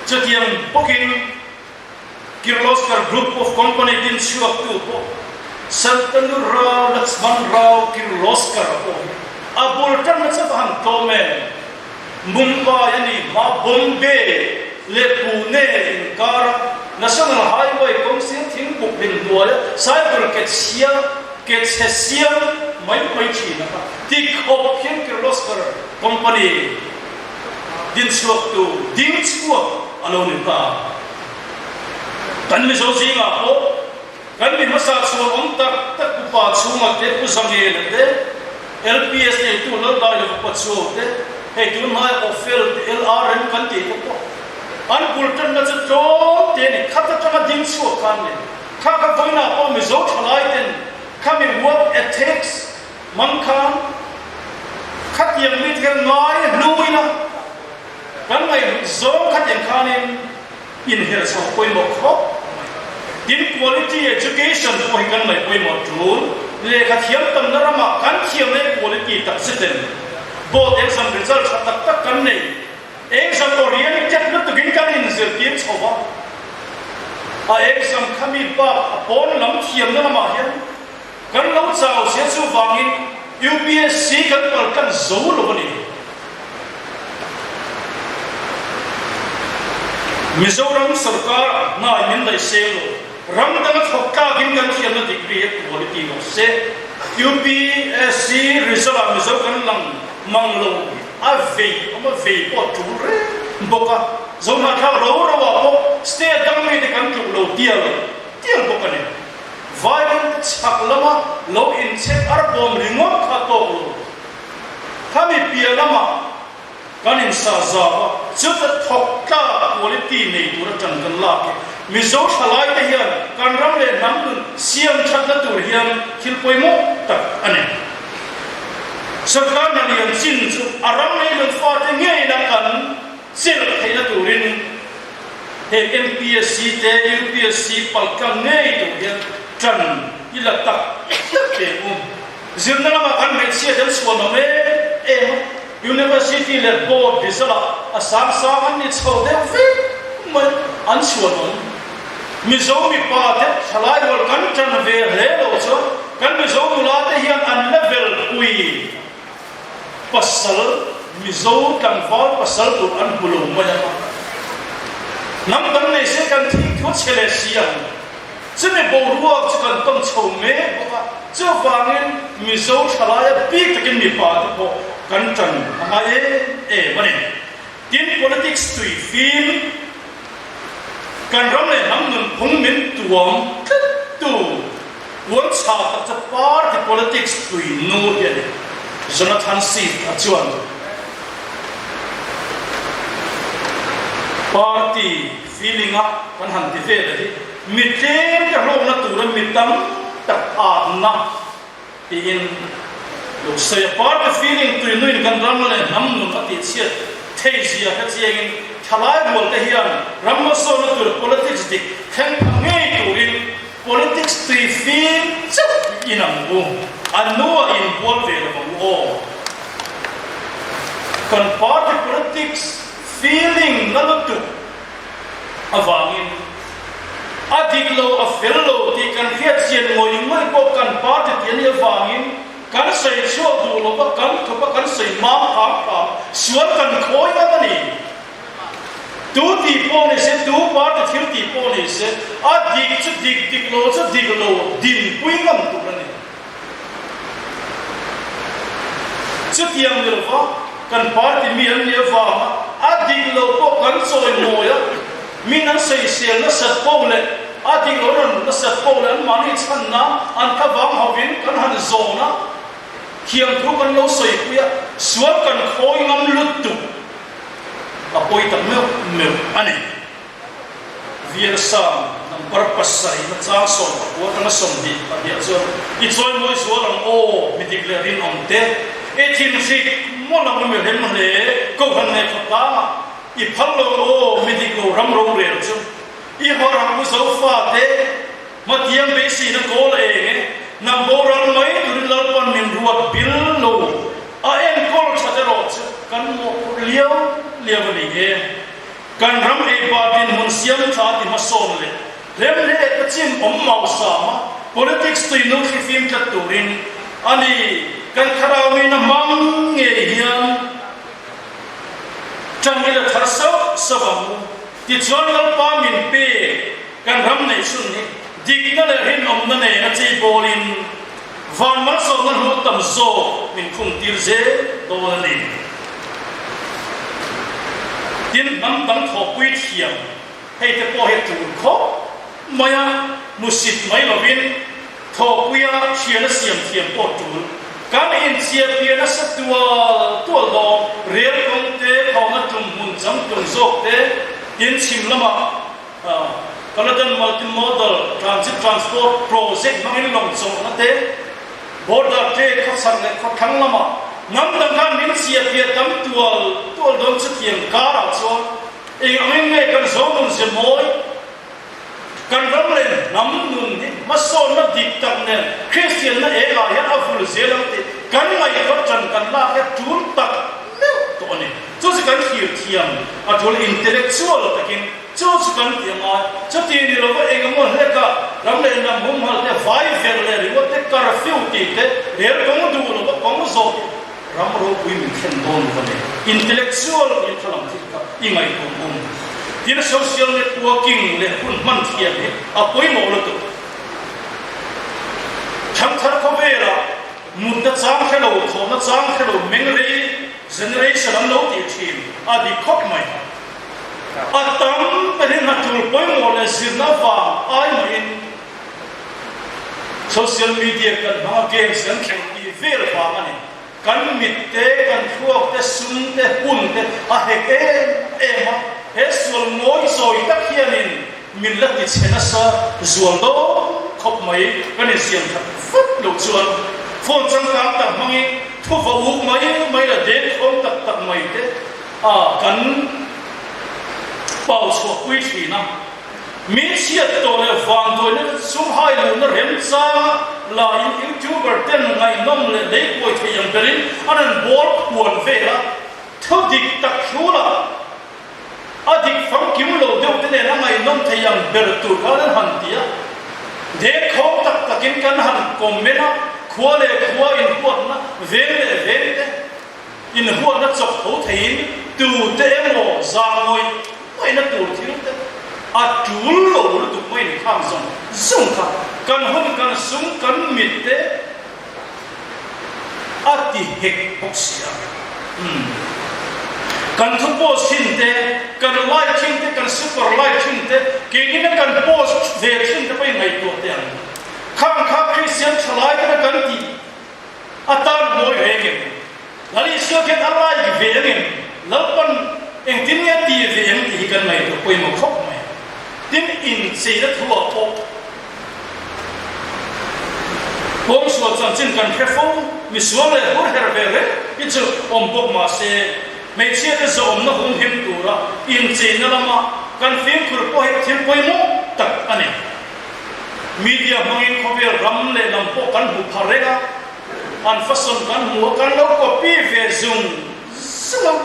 chatiam pokin Kirloskar group of company din suak tu po Santanu Rao Lakshman Rao Kirloskar po abul tan sa han to me Mumbai yani ma Bombay le Pune Inkar National Highway Council thing book din dual cyber ke sia mai chi na ti khop khin Kirloskar company din suak tu din suak alone pa kan mi so singa po kan mi masa so on tak ku pa chunga te ku sange le te LPS ne tu lo dai le pa chu te he tu mai offer LRN kan ti ko an bulletin na cho te ni khata chama ding suak kan ne kha boina po mi zo thalai ten kha mi work ethics man khan khat yang ni ke ngai nuina kan mai zo khat yang khanin in here so koi mo kho in quality education ko kan mai koi mo tool le ka thiam tam na rama kan thiam le quality tak siten both exam result tak kan nei exam oriented chat na to gin kan in zer tiam chowa a exam khami ba pon lam thiam na ma hian kan lo chao sia chu wangin UPSC kan pal kan zo lo bani Mizoram Sarkar na min dai selo ram dang thokka gin kan thiam na degree quality no se UPSC result Mizoram kan lang manglo a ve po tu re boka zona tha ro po state dang me de kan tu lo tiang boka ne violent chaklama lo in check arbom ringok kha to khami pia lama kanin sa za chuta thokka quality nei tur tan kan la ke mizo thalai te hian kan ram le nam siam that na tur hian thil poimo tak ane sarkar na lian chin chu aram nei lo fa te nge na kan sel theina turin he MPSC te UPSC palkan nei tu hian tan ila tak te zirna ma kan me sia del suan me University le board disala asam sa an ni chho de ve mai an suan Mizoram pa te Thalaite wal kan tran ve le lo cho kan Mizoram la te hian an level kui pasal Mizoram kan fal pasal tu an bulung ma ya nam dan nei se kan thi thu chele siang se me bo ruak chu kan tom chho me ba chu wangin Mizoram Thalaite pi takin mi pa te ko kan tran ma e bani tin politics tui film kan ram le nam nun phung min tuam tu won cha ta party politics tui no ye Jonathan Seed achuan party feeling up kan han ti ve le mi tem ka lo na tu ram mi tam tak a na in lo se party feeling tui no in kan ram le nam nun ati chiat thei sia ka chiang Thalaite wal te hian rammaso na tur politics dik khen ngai turin politics tui fin chup inam bu anua involve le bang o kan party politics feeling na tu awangin adiglo afello ti kan hiat chen ngoi mai ko kan party ti ni awangin kan sei chu du lo ba kan thopa kan sei ma ka suan kan khoi na ni tu ti po ne se tu part thil ti po ne se a dik chu dik lo chu dik lo din pui ngam tu ne chu tiang le wa kan part mi an le wa a dik lo ko kan soi mo ya min an sei sel na sat po le a dik lo ran na sat po le an mani chan na an ka wang hovin kan han zo na khiam thu kan lo soi pu ya suan kan khoi ngam lut tu apoi tak meu ane vier sam nam purpose na cha so ko na som di dia so I choi moi so lang o mi declare on te e tin si mo na mo hem le ko han ne khata I phal lo o mi dik lo ram rong re chu I ho ram mu so fa te ma tiang be si na ko le nam bo ran mai tu lal pan min ruat bil lo a en kol cha te ro chu kan mo liao ni he kan ram e ba din mun siam tha ti ma son le lem le ta chim om mau sa ma politics tu no khi film ta turin ani kan kharawi na mang nge hian chang le thar so sabam ti chon gal pa min pe kan ram nei sun ni dik na le hin om na ne na chi bolin van ma so na hu tam zo min khung tir ze do na ni tin nam dang tho pui thiam hei te po he tu kho maya musit mai lovin tho puya thian siam thiam po tu kan in chia pia na sa tua do rel kong te khawna tum mun jam tum zok te in chim lama Canadian multimodal transport project mangin long chong na te border trade khasan le khang lama nam dang kan min sia pia tam tual dom chu thiam ka ra cho e ngai ngai kan zo mun se moi kan ram len nam nun ni ma so na dik tak ne Christian na e la ya aful zelam te kan ngai ko chan kan la ya tur tak ne to ne chu se kan hiu thiam a thol intellectual takin chu chu kan tiang a chu ti ni lo e ga mo he ka ram len nam hum hal te vai ver le ri wo te curfew ti te er ko du lo ko mo zo ram ro pui min khen don vane intellectual in thalam thika ingai ko mum tin social networking le hun man thiam he a poi mo lo to thang thar ko vela mun ta chang khelo tho na chang khelo meng re generation am lo ti thim a di khop mai a tam pe na tur poi mo le zirna va ai mai social media kan ma games kan khen I ver va mani kan mit te kan thuak te sun te hun te a he ke ma he sul moi soi tak hianin min la ti chena sa zual do khop mai kan siam thak fut lo chuan phone chang kang tak mangi thu va uk mai la de khom tak mai te a kan pau so pui thi na min siat to le wang to ne sum hai lu na rem sa la YouTuber ten ngai nom le le koi thayam perin anan bol kuan ve la tho dik tak khula adik phang kim lo deu te le na ngai nom thei yang ber tur ka nan han tia de khom tak takin kan han kom mena khua le khua in huat na ve te in huat na chok ho thein tu te emo za ngoi mai na tur thil te a tul lo tu mai ni kham zong kha kan hom kan sung kan mit te ati hek boxia kan thu post hin te kan like hin te kan super like hin te ke ni kan post ve hin te pai ngai to te an khang kha christian chalai te kan ti atan moi ve ke lali sio ke alai ve ke lapan eng tin ya ti ve eng ti kan ngai to pai mo khop mai tin in se da thua po Bom suat chin kan khefo Mizoram hurhera itu ombok masih Malaysia tu seomna hum him tura in China lama kan film kurpo hek thil poimo tak ane media mangin khober ramle lampo kan hu pharega an fason kan mu kan lo copy ve zoom selo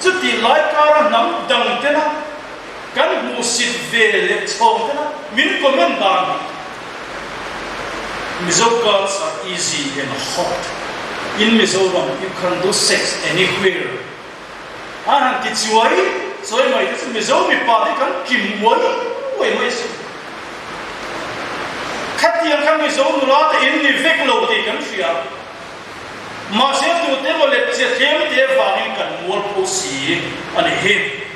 chuti like kara nam dang tena kan mu sit ve le chom tena min comment dan Mizoram girls are easy and hot. In Mizoram, you can do sex anywhere. Anak kiciwai, so yang itu Mizoram ipati kan kimwai, wai sih. Katian kan Mizoram nulat ini veklo di kan siapa. Masih tu te boleh cekam te varin kan mual posi, ane he.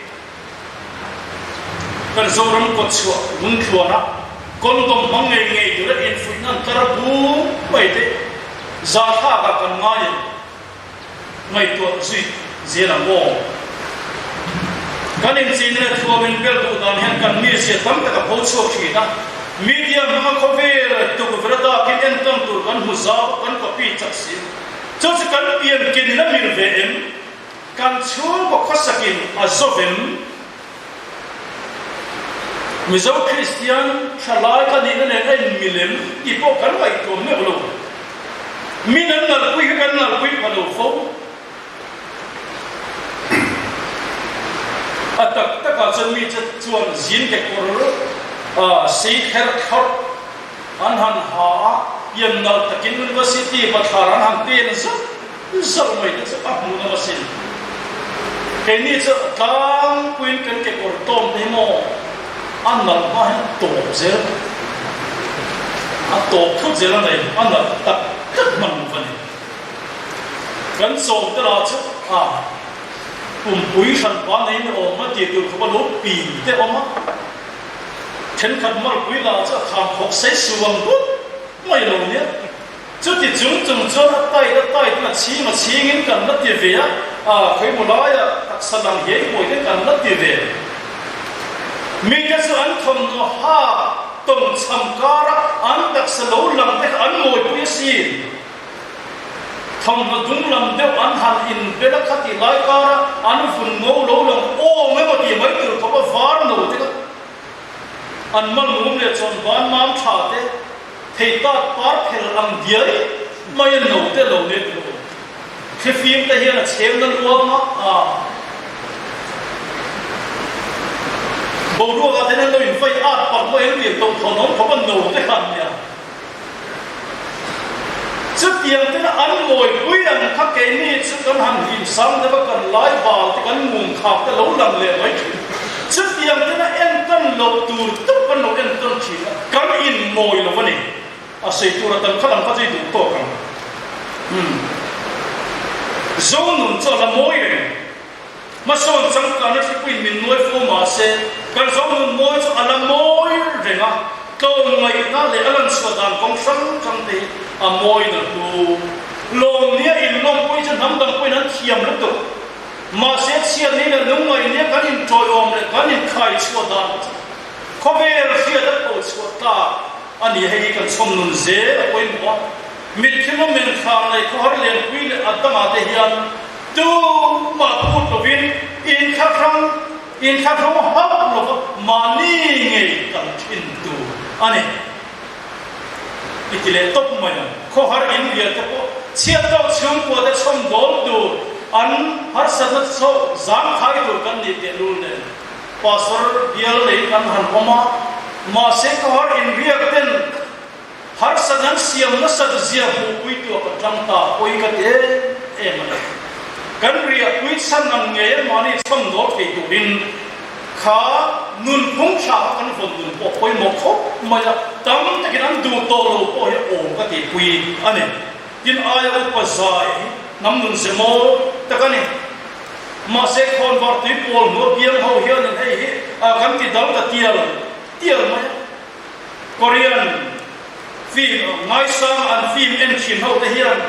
Kan Mizoram kocua, untuana. Kondom mangai ngai tu le influencer terabu, baik zakha akan ngai tu sih zina mo. Kan ini China tu orang bel tu dan yang kan Malaysia tam tak bocor kita. Media mana cover tu berada kita entam tu kan muzab kan kopi caksi. Jadi kan pian kita ni VM kan cuma kosakin azovem. Mizoram Christian shalai kan ini nengai milim ipo kan baik tu ni belum. Minan nalpui kan nalpui pada ufo. Atak tak akan macam tuan zin kekor seik herkhor anhan ha yang nal takin university bataran hampir zamai tu apa mula mesin. Kini sekarang kuin kan kekor tom demo. Anak mah top zel, top tu zel ni, anak tak manfaat. Kan so terlalu pumpui sanpan ini orang dia tu kau lupa te orang, cenkat mal pui lah tu ham hok sai suam tu, mai lalu ni, jadi jung tai tu cing ini kan nak dia via, kau mulai tak sedang ye, kau ini kan nak dia via. Mereka seorang thomno ha tom samkara andak selalu lamtek anmoi puisi thomno dunglam deu anhan in belakati laikara anfun ngau lolong memati mai tu thoma varno te anmal mumle chon ban mam thate theita par phel am diai mai no te lo ne tu khifim ta hian chem nan uama Baru kata dia tu infai apa yang dia tahu thonong kau pun tahu tak kan dia. Setiap dia anmoi pui yang kak ini sekarang handim sang dia kan lai bal kan mungkap dia lalu lang lewat. Setiap dia entan lalu tur tu kan lalu entan cina kan in moi lalu ni. Asyik turatan kadang kadang itu tu kan. Zon tu lah moi ni. Masuk sangkan ni pui minoi formasi. Kan zaman moi tu alam moi dengar kau mai na le alam suadan kongsan cantik moi na tu long ni ilong pui je nam dang pui nan thiam lu tu masih sian ni le nung mai ni kan in joy om le kan in khai suadan kau ber sia dah pui suata ani hei kan som nun ze pui mo mit kilo men khang le kau har len pui le atam ate hian tu ma put to win in khakrang in khakrang hap lo mani ngai kan thin tu ani ikile top mana kau har in dia tu siap tau chung ko da chom dol tu an har sanat so zam khai tu kan ni te lu ne pastor VL kan han oma ma se kar in reacten har sadan siam na sad zia hu pui tu ka thang ta poi ka te e ma kan ria pui san nam nge ma ni cham do ke tu rin kha nun phung sha kan fon nun po poi mo kho ma ya tam ta kan du to lo po ya o ka te pui ane tin aya upazai nam nun se mo ta ka ni ma se khon var ti pol no piang ho hian an hei hi kan ti dal ta tial ma Korean film ngai sang an film en chin ho te hian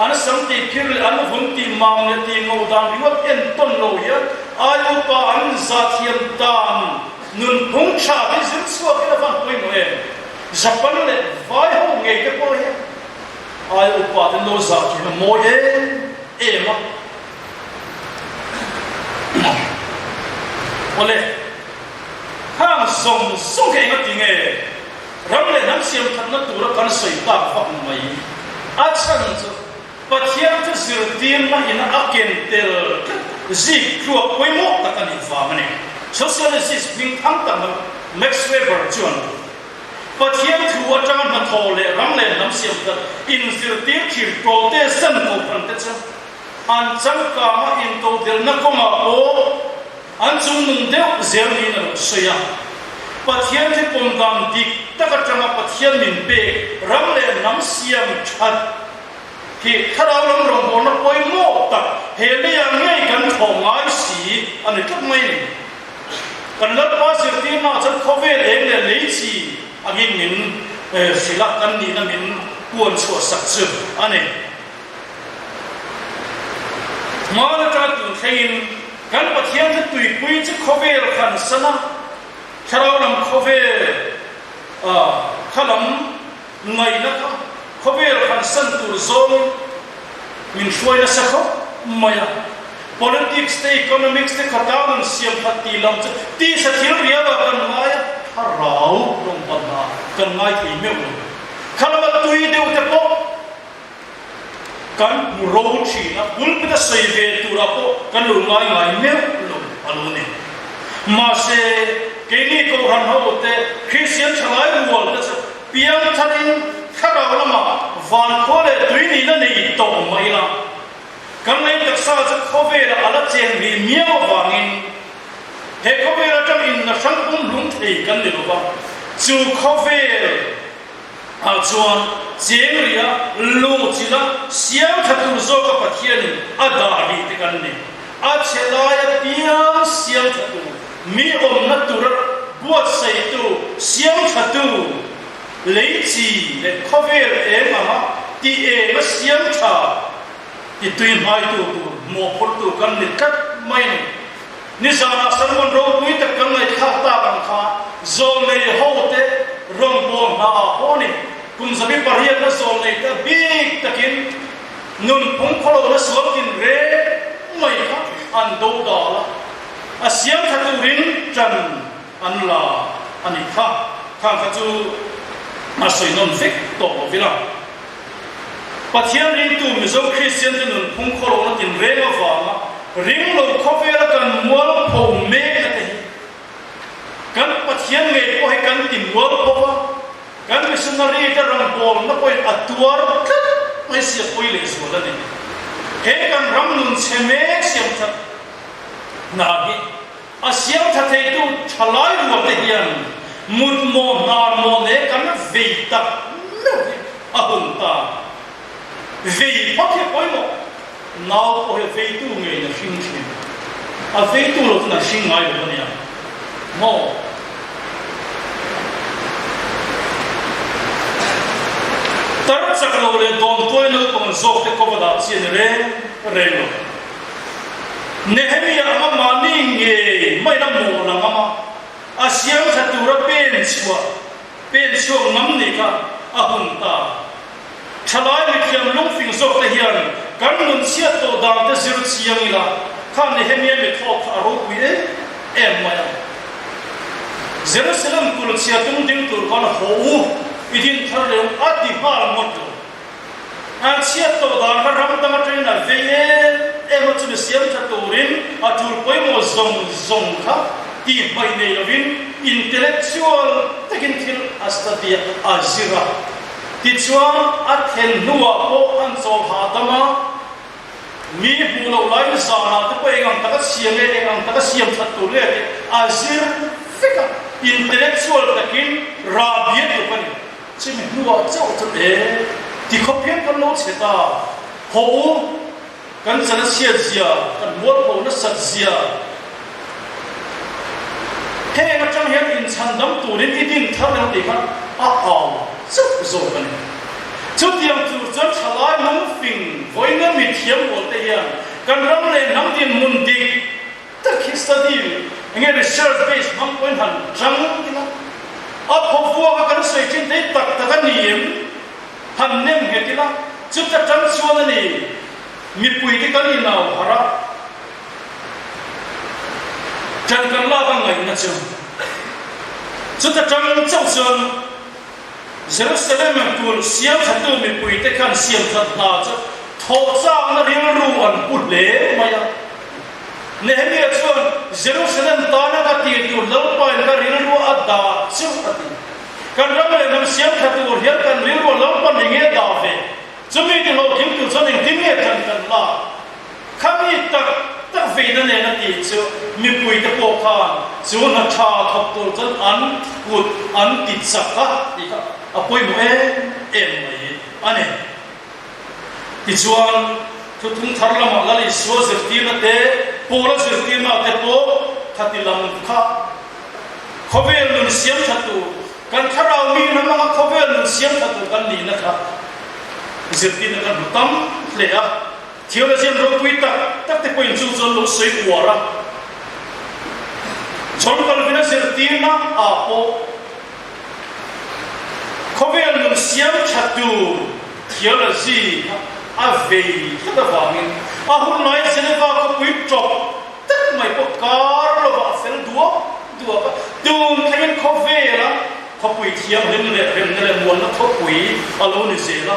an sam ti phir an hun ti mang le ti ngau dan riwat en ton lo hian ai pa an za thiam dan nun phung cha bi zin suwa ke van poi no em japan le vai ho ngei te po hian ai pa ten lo za ki mo e ma ole khang song ke ngat tinge ramle nam siam that na tur kan soi ta fa mai a chang chu pathiam chu sir tin na in aken tel zi kru poi mo ta kan fa mane socialist bing thang ta Max Weber chuan pathiam thu atang na thole ramle nam siam that in sir tin khir protestant ko phan ta cha an chang ka ma in to del na ko ma po an chung nung deuh zel ni na soya pathian thi pom dam dik taka changa pathian min pe ram le nam siam that ki kharau lam rong bon na poi mo ta he le yang ngai kan thong ai si an tlak mai ni kan lat pa sir ti na chan khove le le chi agin min sila kan ni na min kuan so sak chu ane ma la ta tu thein kan pathian thi tui pui chi khove khan sana kharau lam khove khalam ngai na ka khove khan san tur zol min shoi na sa kho maya politics te economics te khataun siam phati lam ti sa thil ria ba kan maya harau rong pa na kan ngai thi me u khalama tui deu te po kan ro chi na bul pe da sei ve tu ra po kan lu ngai me lu alu ni ma se KTP Kohhran ho te Christian chalai wal ta piang tharin kharau lama van khole tui ni na nei to mai la kan nei tak sa cha khove la ala chen bi miao wangin he khove la tam in na sang pum lung thei kan le ba chu khove a chuan chen ria lu chi la siam thatu zo ka pathian a da ri te kan ni a chelaya piang siam thatu mi om na tur buat sai tu siam thatu lei chi le khover e ma ti e ma siam tha ti tuin hai tu mo phur tu kan ni kat mai ni sana sarmon ro pui ta kan ngai kha ta kan kha zo nei ho te rong bon na ho ni kum zabi pariat na zo nei ta big takin nun phung kholo na sokin re mai kha an do da la asiam thatu rin chan an la ani kha kha chu ma soi non fik to vila pathian rin tu mizo Christian tin nun phung kholo na tin re ma wa ma ring lo khovela kan mual pho me na te kan pathian nge ko he kan tin mual pho wa kan missionary ta rang bol na poi atuar kat mai sia poi le so la ni he kan ram nun cheme siam that na gi asiam that te tu thalai ru te hian mut mo na mo ne kan ve ta no a hun ta ve pa ke poi mo now o he ve tu nge na sing sing a ve tu lo na sing ngai lo ni mo tar saklo le don toy no kon zok te ko da chen re lo Nehemia ama mani nge mai na mo na ama asiam thatura pen chua ngam ni ka ahun ta thalai mi khiam lung fing zok te hian kan nun sia to da te zir chiang ila kha Nehemia me thok aro wi em maya Jerusalem kul sia tung ding tur kan ho idin thar le ati hal mot an sia to da ka ram ta ma train na ve em chu siam thaturin atur poi mo zong kha ti mai nei lovin intellectual takin thil astadia azira ti chuan a then nuwa po an chol ha dama mi bu lo lai sana te pe engam taka siam le engam taka siam that tu le azir fika intellectual takin rabiet tu pani chimi nuwa chau tu e ti khopien kan lo cheta ho kan sana sia zia kan mol ho na sat zia he na chang hian in chandam tu rin idin thar lo ti khan a aw chu zo kan chu tiang tu chon thalai mong phing voina mi thiam bol te hian kan ram le nam tin mun dik ta khi study nge research based mam point han chang kina a phofua ka kan sei chin te tak ta kan nim han nem he kina chu ta chang chuan ani mi pui ki kan ni naw hara chan kan la kan ngai na chu chu ta chang chau chuan Jerusalem tur siam thatu mi pui te kan siam that na chu tho chang na ril ru an put le maya nehemia chuan Jerusalem ta na ka ti tu lo pa ka ril ru ada chu ati kan ram le nam siam thatu hian kan ril ru lo pa ni nge da ve chumi ti lo kim tu chuan ing tim nge kan la khami tak ve na ne na ti chu mi pui te po kha chu na tha thop tu chuan an kut an ti chaka ti ka apoi mo em mai ane ti chuan thu thung thar lama lali so zirti na te pola zirti na te po thatilam kha khovel nun siam thatu kan tharau mi na ma khovel nun siam thatu kan ni na kha zirti na kan tam le a theologian ro pui tak te point chu chon lo sei wara chon kal vina zirti na a po khovel nun siam thatu theology ave kada wangin ahun noi seneva ko pui chop tak mai po kar lo ba fel duo ka tun thain khovela khopui thiam len le mon na khopui alo ni zela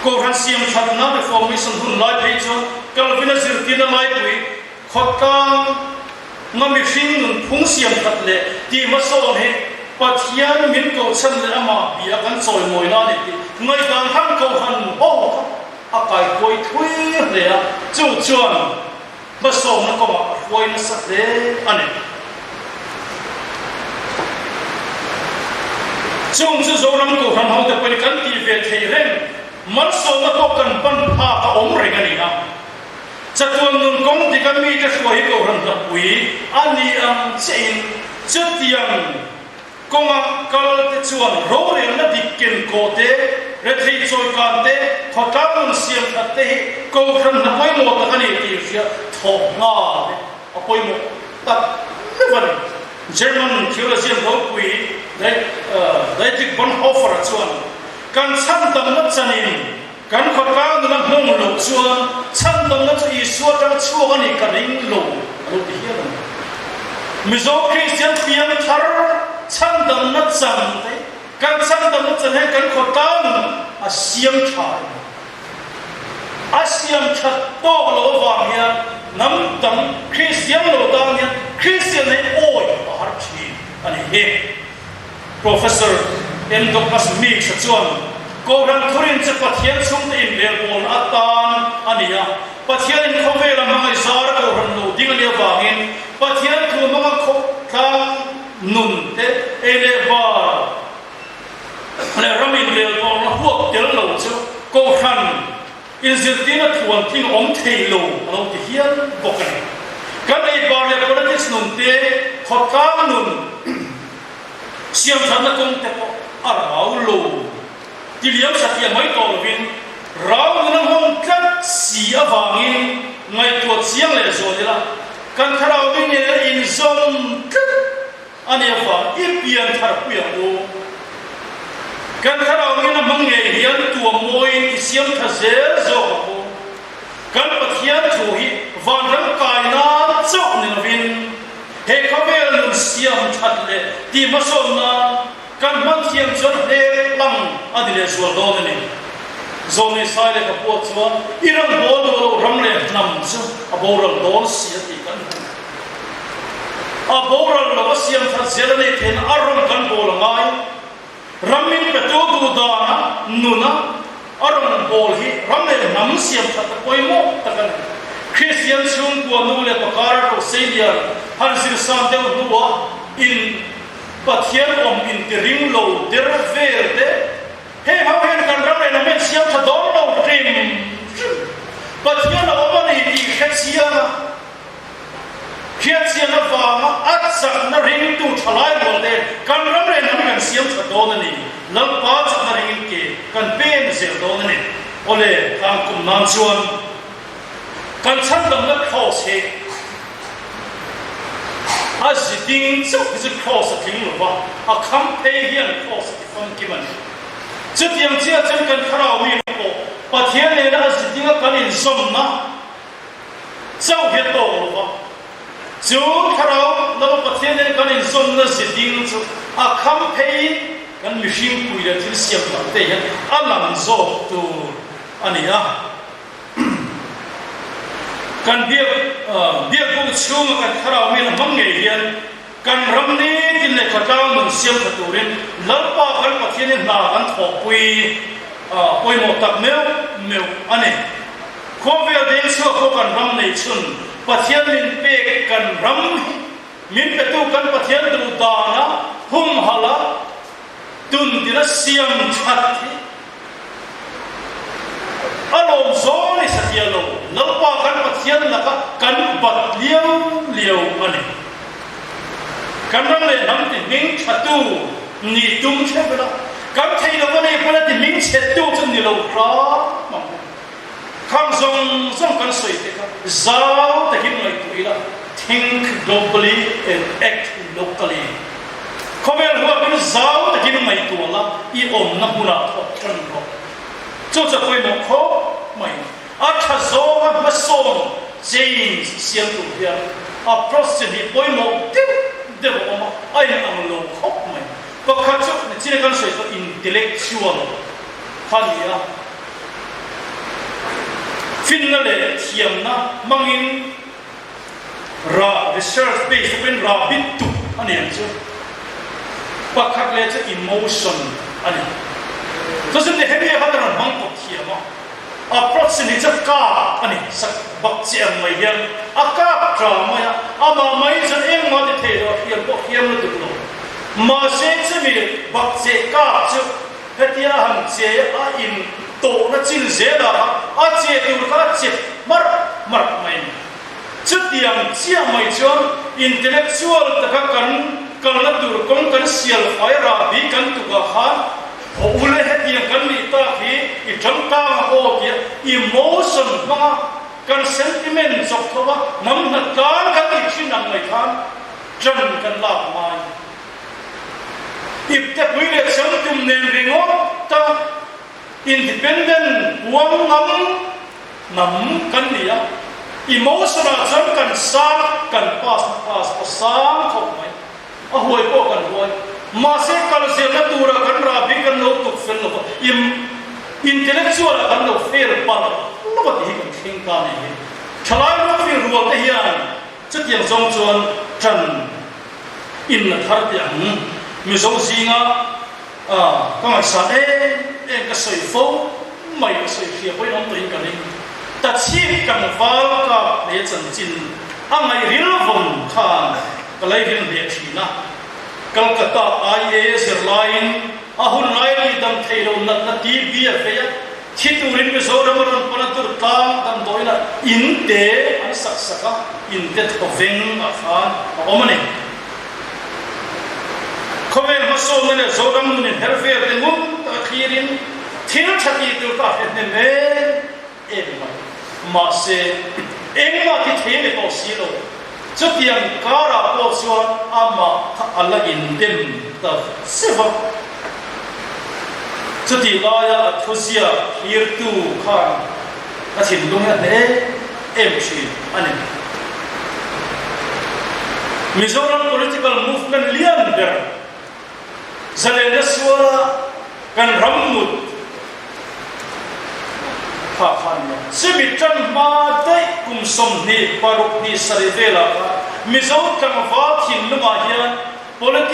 ko ran siam that na reformation hun lai phei cho kalvina zirtina lai pui khotkang ngami hring nun phung siam that le ti ma so he pathian min ko chan le ama bia kan choi moi na ni ti ngai dang han ko han ho a kai koi thui le a chu chuan ba so na ko ma khoi na sa le ane chung chu zo ram ko ram hau te pe kan ti ve thei ren man so na ko kan pan pha ka om re ga ni na chatuan nun kong ti kan mi te khoi ko ram ta pui ani am chen chutiang konga kal te chuan ro re na dikken ko te re thei choi kan te khotamun siam that te ko khran na poi mo ta kani ti sia tho nga apoi mo ta never German theologian ho pui Diakkawn Kohhran chuan kan chan dam na chanin kan khotla na hong lo chuan chan dam na chi suwa tang chu ani ka ring lo alo ti hian mizo Christian pian thar chan dam na chang te kan chan dam na chan he kan khotan a siam tha to lo wa ya nam tam Christian lo dang ya Christian ne oi har chi ani he professor em doctor mix chuan ko ran thurin che pathian chung te in bel bon atan ania pathian in khovela mangai zar ko ran lo ding le wangin pathian thu manga kho kha nun te ele ba le ramin bel bon la huak tel lo chu ko khan in zirtina thuan thing om thei lo alo ti hian bokani kan ei bar le politics nun te khotka nun siam than na kong te ko arau lo ti liam satia mai to vin rau na hong kat si awangin ngai to chiang le zo dela kan tharau ni ne in zom kat ani fa ipian thar puya do kan tharau ni na mang nge hian tu moi siam tha zel zo ko kan pathian thu hi van ram kai na chok ni vin he khavel nun siam that le ti ma som na kan man siam chon le lang adile zo do ni zone sai le ka po chuan irang bo do ram le nam chu abor do si ti kan aboral lo siam tha zelane then aron kan bol ngai ramin petu du dana nuna aron bol hi ramle nam siam tha poimo takan Christian chung ko nu le pakar ko selia har sir sam de nuwa in pathian om in tiring lo der verde he ha hen kan ramle na men siam tha don lo trim pathian om ni di khasia Kiatsia na vama atsa na ring tu thalai bolte kan ramre na kan siam tha don ni lam pa cha na ring ke kan pen zel don ni ole kan kum nan chuan kan chan dam na cross he as ding so is a cross a thing lo ba a campaign hian cross ti fam ki man chutiam chia chan kan kharau mi ko pathian ne na as ding kan in som na chau he to lo ba chú khảo nó bắt thiên nên con in zoom nó sẽ điên chú à campaign con machine quỳ là thứ siêu lắm thế nhá à làm zo tu anh ấy con biết cũng chú mà con khảo mình mong nghề hiền con râm ní tin này khảo cao mình siêu thật tu đến lỡ ba con bắt thiên nên là con thọ quỳ một tập mèo anh ấy có việc đến số có con râm này chun pathian min pe kan ram min pe tu kan pathian du da na hum hala tun dira siam that alom zo ni satialo lalpa kan pathian la kan bat liao ani kan ram le nam ti ning thatu ni tum che bela kan thei lo ne pala ti ning che tu chun ni lo ra Khang zong kan soi te ka zao ta hin mai tu ila think globally and act locally khovel huwa kan zao ta hin mai tu la I om na huna tho tran ro cho cha koi no kho mai a tha zo ma son James siam tu ya a prosody poi mo de ma ai na ang lo kho mai ko kha chu ni chine kan soi to intellectual khan ya Finna le thiam na mangin ra research based when ra bitu ani anchu pakhat le cha emotion ani so sim de heavy hadran mang ko thiama approximately cha ka ani sak bak chiam mai hian aka drama ya ama mai chan eng ma de thelo hiam ko hiam lu du ma se chmi bak che ka chu hetia ham che a in to na chin zeda a che tu ka che mar mai chutiang chia mai chon intellectual ta ka kan na dur kong kan sial fai ra bi kan tu ka khan ho ule hetiang kan ni ta hi I thang ta ho ki emotion ma kan sentiment sok thowa nam na kan ka ti chinang mai khan jan kan la mai if the we chang tum nen ringo ta independent wang nam kan dia emotional chan kan sa kan pass sang khop mai a hoi ko kan hoi ma se kal se na tura kan ra bi kan no tuk fel no intellectual kan no fair pa no ba hi kan thing ka ne thalai no fi ruwa te hian chutiang zong chuan tran in na thar tiang mi zo zinga ka sa ka soi fo mai ka soi khia poi nom tin kan ni ta chi kan val ka le chan chin angai ril vom khan ka lai rin le thina Calcutta IAS airline ahun lai ni dam thailo na ti bi a fe thiturin Mizoram ron panatur tang dam doina inte an saksaka inte thoveng a khan omani khovel maso ne zoram ne herfe tengum ta khirin thil thati tu ka ne me emma ma se emma ti thele ko silo chutiang kara ko chuan ama alla indem ta seva chuti laya thusia hir tu khan a thin lung ne em chi ani Mizoram political movement lian der zalena swara kan ramut pha khan simitran ma dai kum som ni paruk ni sarivela Mizoram kan va thin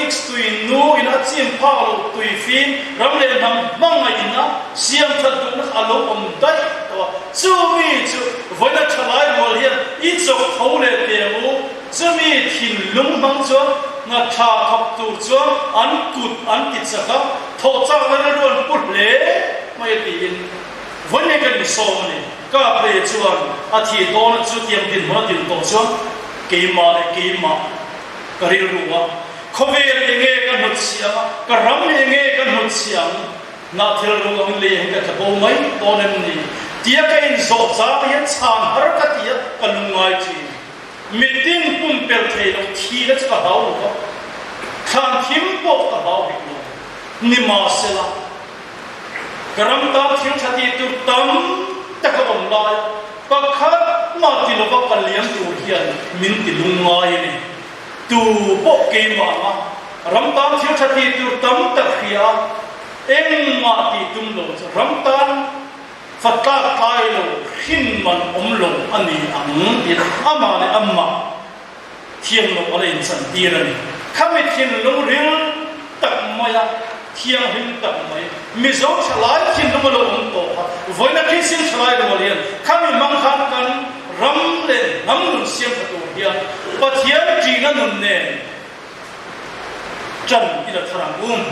politics tui nu in a chim phalo tui fin ram le nam mangai na siam that du na alo om dai to chu mi chu voina thalai mol hian I chok tho le te mu chu mi thin lung mang chu na tha thap tu chu an kut an ti chaka tho chak na ron put le mai ti in voina kan so ni ka pre chuan a thi do na chu tiam din ho din to chu ke ma karil ruwa khovel enge kan hut siam ka ram enge kan hut siam na thil ru ang le ka thabo mai tonem ni Diakkawn zo za ya chan har ka tia kalungai chi mitin pum per thei lo thi la ka hau ko khan thim po ka hau hi no ni ma sela karam ta thil thati tu tam ta ka om lai pa khat ma ti lo ka kaliam tu hian min ti lungai ni tu po ke ma ram ta thil thati tu tam ta khia eng ma ti tum lo ram ta phát các cái lo hin man lồng anh ang tiền ama ne amma thiêng lo ở đây chân tiền này khăm thiêng lo riêng tập maya thiêng hin tập mày Mizoram Synod thiêng lo lo ông tổ với là khi xin Synod lo liền khăm mang khăn kan ram lên nắm luôn xiêm thật đồ hiền và thiêng chỉ là nôn nè chân đi là thằng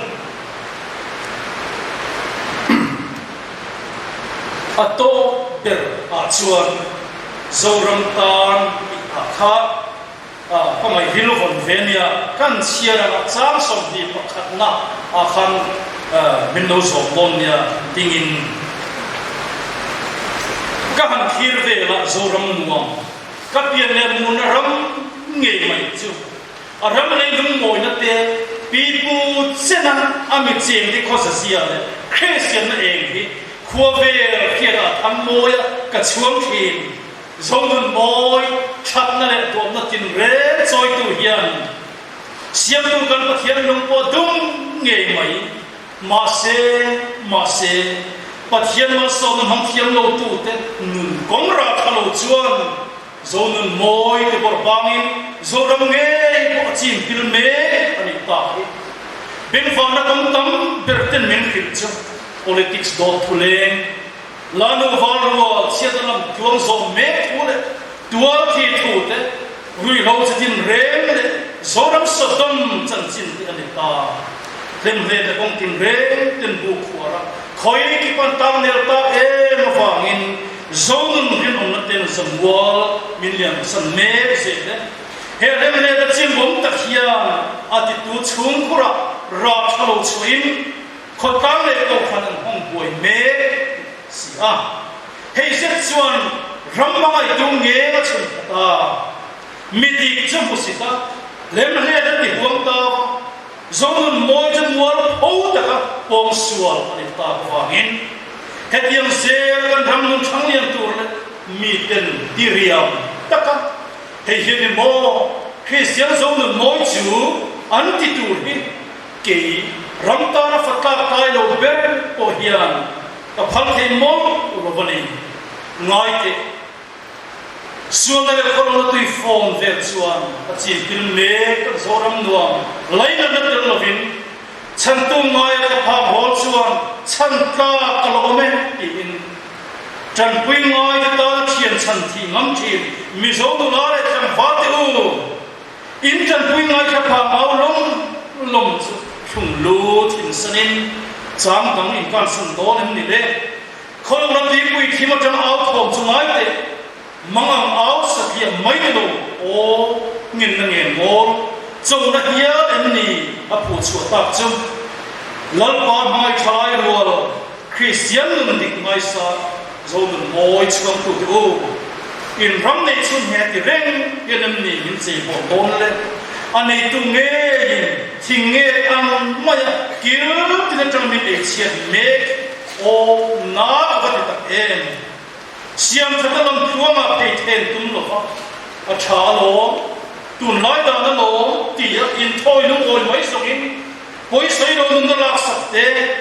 ato ber chuan zoram tan kha pamai hilu von venia kan siara chang som di pakhatna khan min no zo monia tingin ka han thir ve la zoram nuam ka pian le mun ram nge mai chu ram le dum moi na te pipu chena ami cheng di khosa sia le christian eng hi khua về kia là thăm môi cả chuông thìn giống như môi chặt na lệ tuột na tin rễ trôi tu hiền xiêm tu cần bắt hiền nông po đúng nghề mấy mà xe bắt hiền mà sau nông hàng hiền lâu tu thế cũng ra thằng lâu chuông giống như môi cái bờ bangin giống đam nghề bộ chim phim mê anh ta bên phòng nó cũng tắm biệt tên mình khỉ chứ politics do thulen lanu valro siatalam tuang zo me thule tual thi thute rui lo chatin rem le zoram sodom chanchin ti ani ta lem le de kong tin rem tin bu khwara khoi ki pan tam nel ta e ma wangin zon hin on ten samwal million san me se de he lem le da chim bom ta hian ati tu chung khura ra thalo chuin khot tam le to khan hong boi me si a hei zet chuan ram mangai tu nge ma chun ta mi dik chum bu si ta lem le da ti huang ta zong moi chen wal ho ta ka pong sual ani ta wangin hetiang se kan tham nun thang lian tur le mi ten di riam ta ka hei hi ni mo Christian zong moi chu an ti tur hi ke ramta na fatka kai lo ber po hian ka phal thei mom lo bani ngai te suang le ko lo tui phone ve chuan a chi til me ka zoram nuam laina na tel lovin chan tu ngai ka pha hol chuan chan ka ka lo me ti in chan pui ngai ta thian chan thi ngam thi mi zo du la le chan fa te u in chan pui ngai ka pha mau lom chu chung lu tin sanin chang dang in kan san do nem ni le khol na ti pui thi ma chang out thom chungai te mangang out sa thia mai lo o ngin na nge mol chung na hia en ni a pu chu ta chu lal pa mai thai ro Christian nun dik mai sa zo nun moi chuang tu tu in ram nei chun he ti reng ye nem ni in sei bo don le anh tu nghe thì nghe ăn mà kiểu thì nó trong mình để chia mẹ ô ná có thể tập em siamthat làm thua mà phải thêm tum lo à cha lo tuần nói đó nó lo thì in thôi nó ngồi mấy số in mỗi số đó nó lạc sạch thế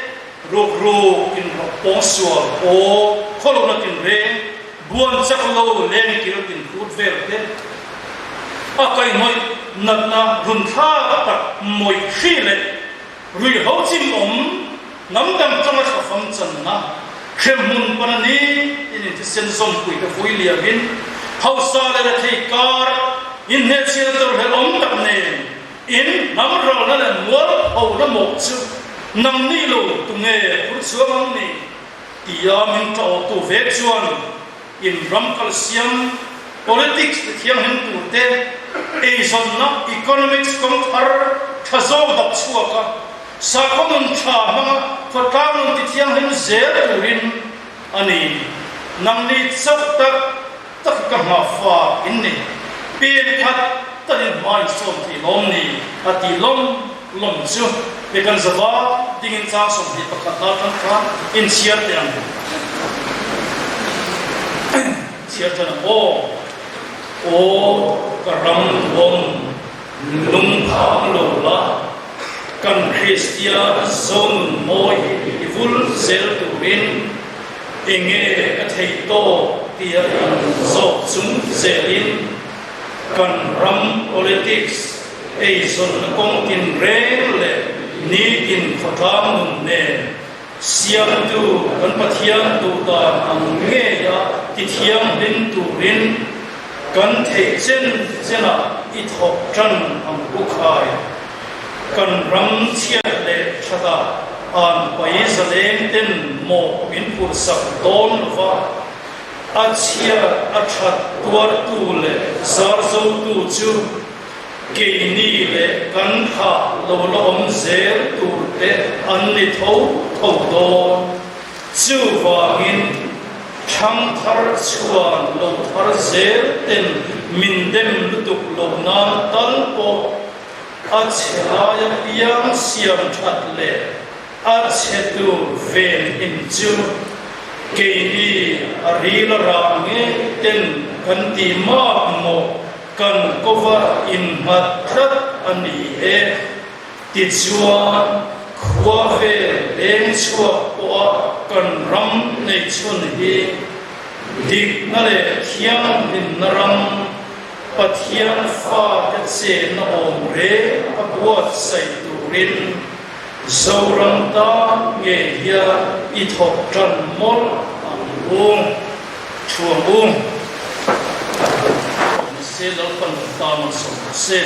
ruột in bông xùa ô khó lo nó tiền rẻ buồn chắc lâu lên kiểu tiền phút về thế à cái nói nat na run tha tak moi khi le rui ho chim ngam dam chang a kham chan na khem mun panani in ti sen som kui ka vui lia bin hausa le thei kar in ne sia tor he tak ne in nam ro na le mual ho na mo chu nam ni lo tu nge pur chuang ni tia min to tu ve chuan in ram kal siam politics the thiang hen tu te Asian na economics kong thar thazo dak chuaka sa komun tha ma ko kaun ti thiang hen zer turin ani nam ni chak tak ka ma fa in ni pen khat tarin mai som ti lom ni ati lom chu bekan zaba dingin cha som ti pakhat na kan kha in siar te ang siar tan o karam bom nung phang lo la kan Christian zon moi ivul zel tu win enge ka thei to tia zo chung zelin kan ram politics ei zon kong tin rel le ni in khotam ne siam tu kan pathian tu ta ang nge ya ti thiam din tu rin kan thei chena I thok chan ang bukhai kan ram chiat le thata an pai zaleng ten mo min pur sak don wa achia athat tuar tu le zar zo tu chu ke ni le kan kha lo om zer tu te an ni tho do chu wa in chang thar chuan lo thar zer ten min dem lutuk lo na tal po a chelaya piang siamthat le a chetu ven in chu ke ni arila range ten kan ti ma mo kan kova in mathat ani e ti chuan khwa ve leng chua po kan ram nei chun hi dik na le thiang in naram pathian fa te che na om re abuat sai turin zoram ta nge ya I thok tran mol ang chuang se lo pan ta ma so se